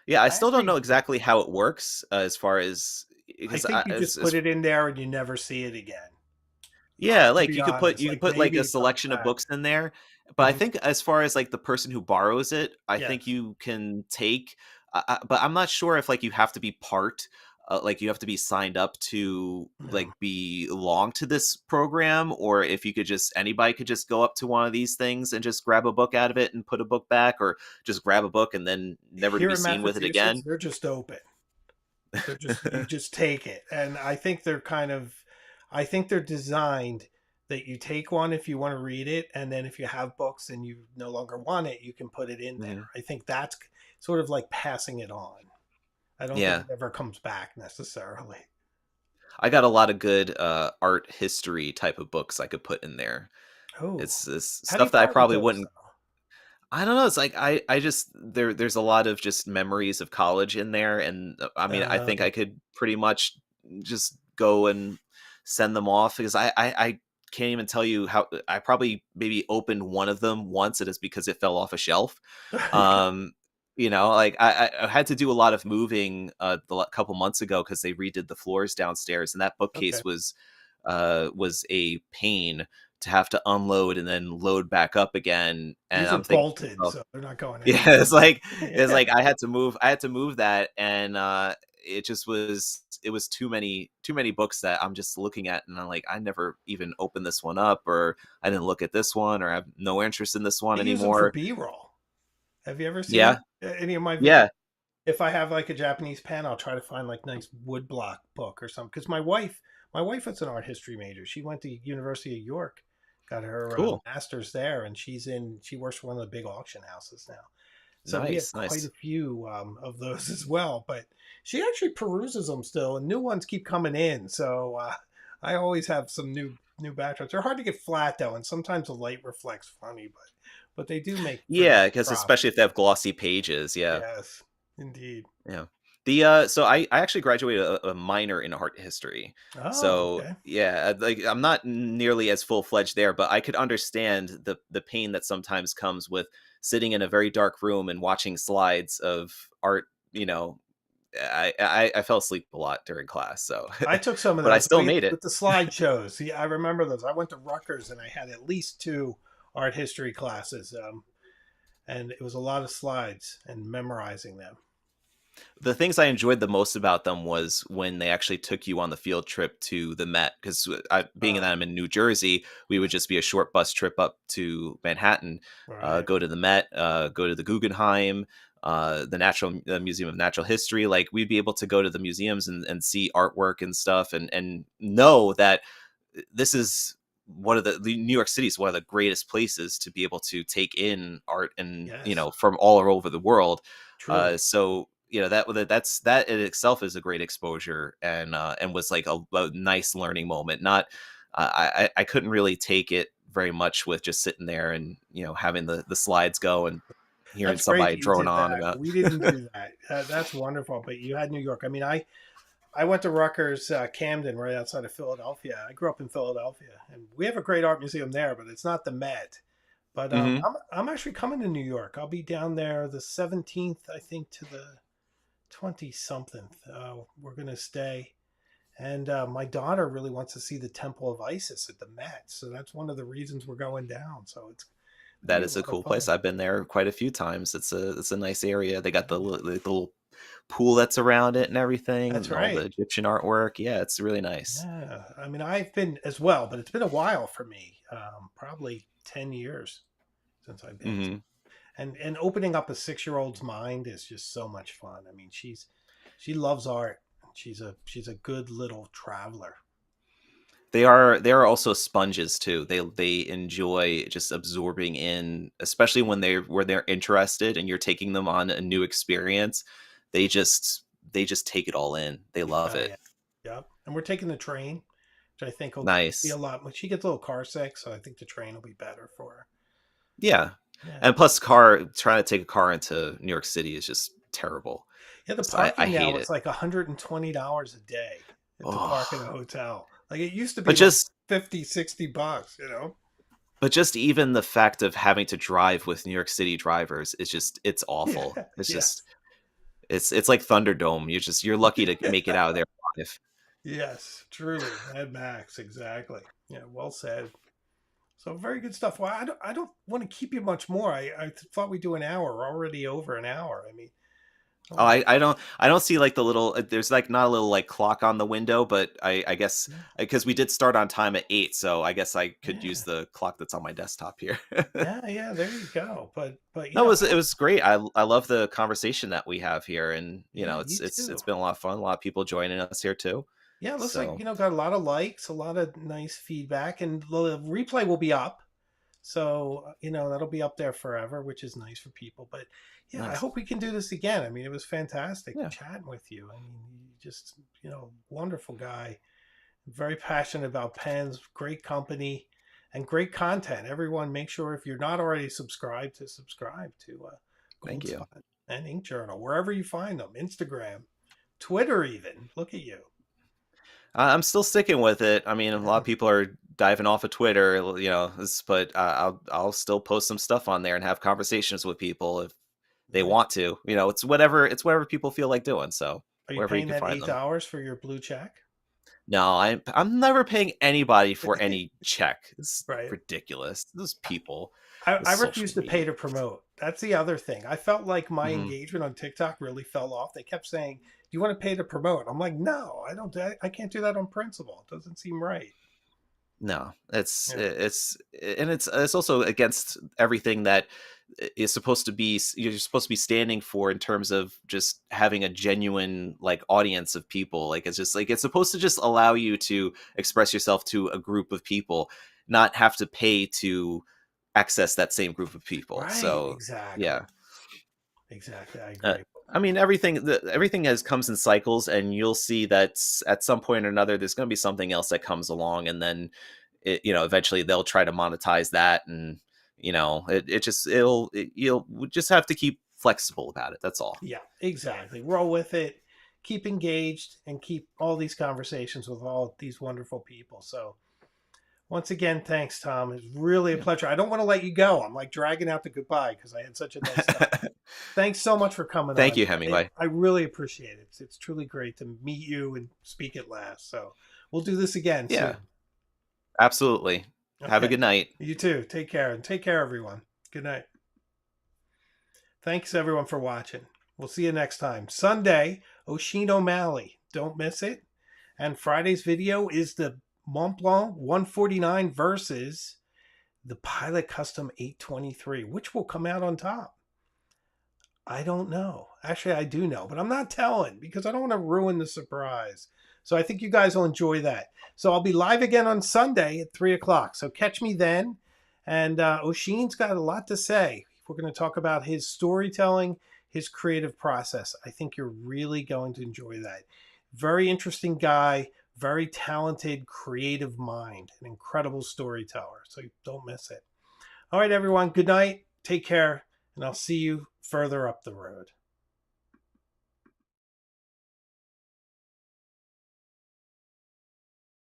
Yeah, I I still don't know actually exactly how it works as far as I because think you just put it in there and you never see it again. yeah, To like be honest, you could like put like maybe a it comes selection of back. books in there, but I Mhm. think as far as like the person who borrows it, I think Yes. you can take but I'm not sure if like you have to be part like you have to be signed up to No. like belong to this program or if you could just anybody could just go up to one of these things and just grab a book out of it and put a book back or just grab a book and then never to Here be in seen with it Massachusetts, again. they're just open. They're just you just take it. And I think they're designed that you take one if you want to read it, and then if you have books and you no longer want it, you can put it in there. Mhm. I think that's sort of like passing it on. I don't think Yeah. it ever comes back necessarily. I got a lot of good art history type of books I could put in there. Oh, It's how do you stuff that I find probably those wouldn't though? I don't know, it's like I just there's a lot of just memories of college in there, and, I mean, I think I could pretty much just go and send them off because I can't even tell you how I probably maybe opened one of them once, it is because it fell off a shelf. Um, like, I had to do a lot of moving, couple months ago because they redid the floors downstairs, and that Okay. bookcase was a pain to have to unload and then load back up again. And These are I'm thinking, bolted, oh, so they're not going yeah, anywhere. it's Yeah. like I had to move that, and it just it was too many books that I'm just looking at, and I'm like, I never even opened this one up, or I didn't look at this one, or I have no interest in this I one use them for anymore. B-roll. Have you ever seen Yeah, any of my videos? yeah, If I have like a Japanese pen, I'll try to find like nice woodblock book or something. Because my wife was an art history major. She went to University of York, got her cool, master's there, and she works for one of the big auction houses now. So we have nice, quite a nice. few of those as well. But she actually peruses them still, and new ones keep coming in. So I always have some new backdrops. They're hard to get flat though, and sometimes the light reflects funny, but they do make for Yeah, nice because crops. especially if they have glossy pages, yeah, Yes, indeed. yeah. So I actually graduated a minor in art history. Oh, So okay. yeah, like I'm not nearly as full fledged there, but I could understand the pain that sometimes comes with sitting in a very dark room and watching slides of art. You know, I fell asleep a lot during class, so I took some of but I those still made it. with the slideshows. See, I remember those. I went to Rutgers and I had at least two art history classes, and it was a lot of slides and memorizing them. The things I enjoyed the most about them was when they actually took you on the field trip to the Met. Because being that Uh, I'm in New Jersey, we would just be a short bus trip up to Manhattan, right. go to the Met, go to the Guggenheim, the Museum of Natural History. Like we'd be able to go to the museums and see artwork and stuff, and know that this is one of the New York City is one of the greatest places to be able to take in art and Yes. from all over the world. True. So that in itself is a great exposure and was like a nice learning moment. Not I couldn't really take it very much with just sitting there and having the slides go and hearing That's great somebody that you drone did on that. about. We didn't do that. That's wonderful. But you had New York. I mean, I went to Rutgers, Camden, right outside of Philadelphia. I grew up in Philadelphia, and we have a great art museum there, but it's not the Met. But Hmm. I'm actually coming to New York. I'll be down there the 17th, I think, to the 20 something. We're gonna stay, and my daughter really wants to see the Temple of Isis at the Met, so that's one of the reasons we're going down. So it's gonna That be a is a lot of cool place. fun. I've been there quite a few times. It's a nice area. They got the little pool that's around it and everything, That's and all the right. Egyptian artwork. Yeah, it's really nice. Yeah, I mean, I've been as well, but it's been a while for me. Probably 10 years since I've been. Hmm. And opening up a 6-year-old's mind is just so much fun. I mean, she loves art. She's a good little traveler. They are also sponges too. They enjoy just absorbing in, especially when they're interested and you're taking them on a new experience. They just take it all in. They love Oh it. yeah, yep. And we're taking the train, which I think will be a Nice. lot. When she gets a little car sick, so I think the train will be better for her. Yeah. Yeah, And plus car trying to take a car into New York City is just terrible. yeah. The So I parking now hate it's it. like $120 a day to park in a Oh. hotel. Like it used to But be like just 50, $60. but just even the fact of having to drive with New York City drivers is just it's Yeah. awful. It's just Yes. it's like Thunderdome. You're lucky to make it out of there alive. Yes, truly. Mad Max, exactly. Yeah, well said. So very good stuff. Well, I don't want to keep you much more. I thought we'd do an hour. We're already over an hour. I mean, I don't Oh, want I don't see like the little there's like not a little like clock on the window, but I guess to. because we did start on time at 8, so I guess I could use Yeah, the clock that's on my desktop here. yeah, yeah. There you go. But No, I it hope. was great. I love the conversation that we have here, and Yeah, it's you it's too. been a lot of fun. A lot of people joining us here too. Yeah, it looks like So got a lot of likes, a lot of nice feedback, and the replay will be up. So, that'll be up there forever, which is nice for people. But yeah, I nice. hope we can do this again. I mean, it was fantastic Yeah, chatting with you. I mean, you just, wonderful guy, very passionate about pens, great company, and great content. Everyone, make sure if you're not already subscribed to subscribe to thank Gold you. Spot and Ink Journal, wherever you find them, Instagram, Twitter, even. Look at you. I'm still sticking with it. I mean, a lot Yeah, of people are diving off of Twitter, but I'll still post some stuff on there and have conversations with people if they nice. want to. It's whatever people feel like doing. So Are you wherever you paying can that find them. $8 for your blue check? No, I'm never paying anybody for any check. It's Right. ridiculous. Those people, the I social refuse to media. pay to promote. That's the other thing. I felt like my Hmm. engagement on TikTok really fell off. They kept saying, "Do you want to pay to promote?" I'm like, "No, I don't. I can't do that on principle. It doesn't seem right." No, it's Yeah. it's and it's also against everything that is supposed to be you're supposed to be standing for in terms of just having a genuine like audience of people. Like it's just like it's supposed to just allow you to express yourself to a group of people, not have to pay to access that same group of people. Right. So Exactly. yeah. Exactly. I Uh, agree. I mean, everything has comes in cycles, and you'll see that at some point or another, there's going to be something else that comes along, and then eventually they'll try to monetize that, and you'll just have to keep flexible about it. That's all. Yeah. Exactly. Roll with it. keep engaged and keep all these conversations with all these wonderful people. So once again, thanks, Tom. It's really a Yeah. pleasure. I don't want to let you go. I'm like dragging out the goodbye because I had such a nice time. Thanks so much for coming Thank on. you, Hemingway. I really appreciate it. It's truly great to meet you and speak at last. So we'll do this again Yeah, soon. absolutely. Have a Okay. good night. You too. Take care, and take care, everyone. Good night. Thanks, everyone, for watching. We'll see you next time. Sunday, Oisin O'Malley. Don't miss it. And Friday's video is the Mont Blanc 149 versus the Pilot Custom 823. Which will come out on top? I don't know. Actually, I do know, but I'm not telling because I don't want to ruin the surprise. So I think you guys will enjoy that. So I'll be live again on Sunday at 3 o'clock. So catch me then. And Oisin's got a lot to say. We're going to talk about his storytelling, his creative process. I think you're really going to enjoy that. Very interesting guy, very talented, creative mind, an incredible storyteller. So don't miss it. All right, everyone. Good night. Take care. And I'll see you further up the road.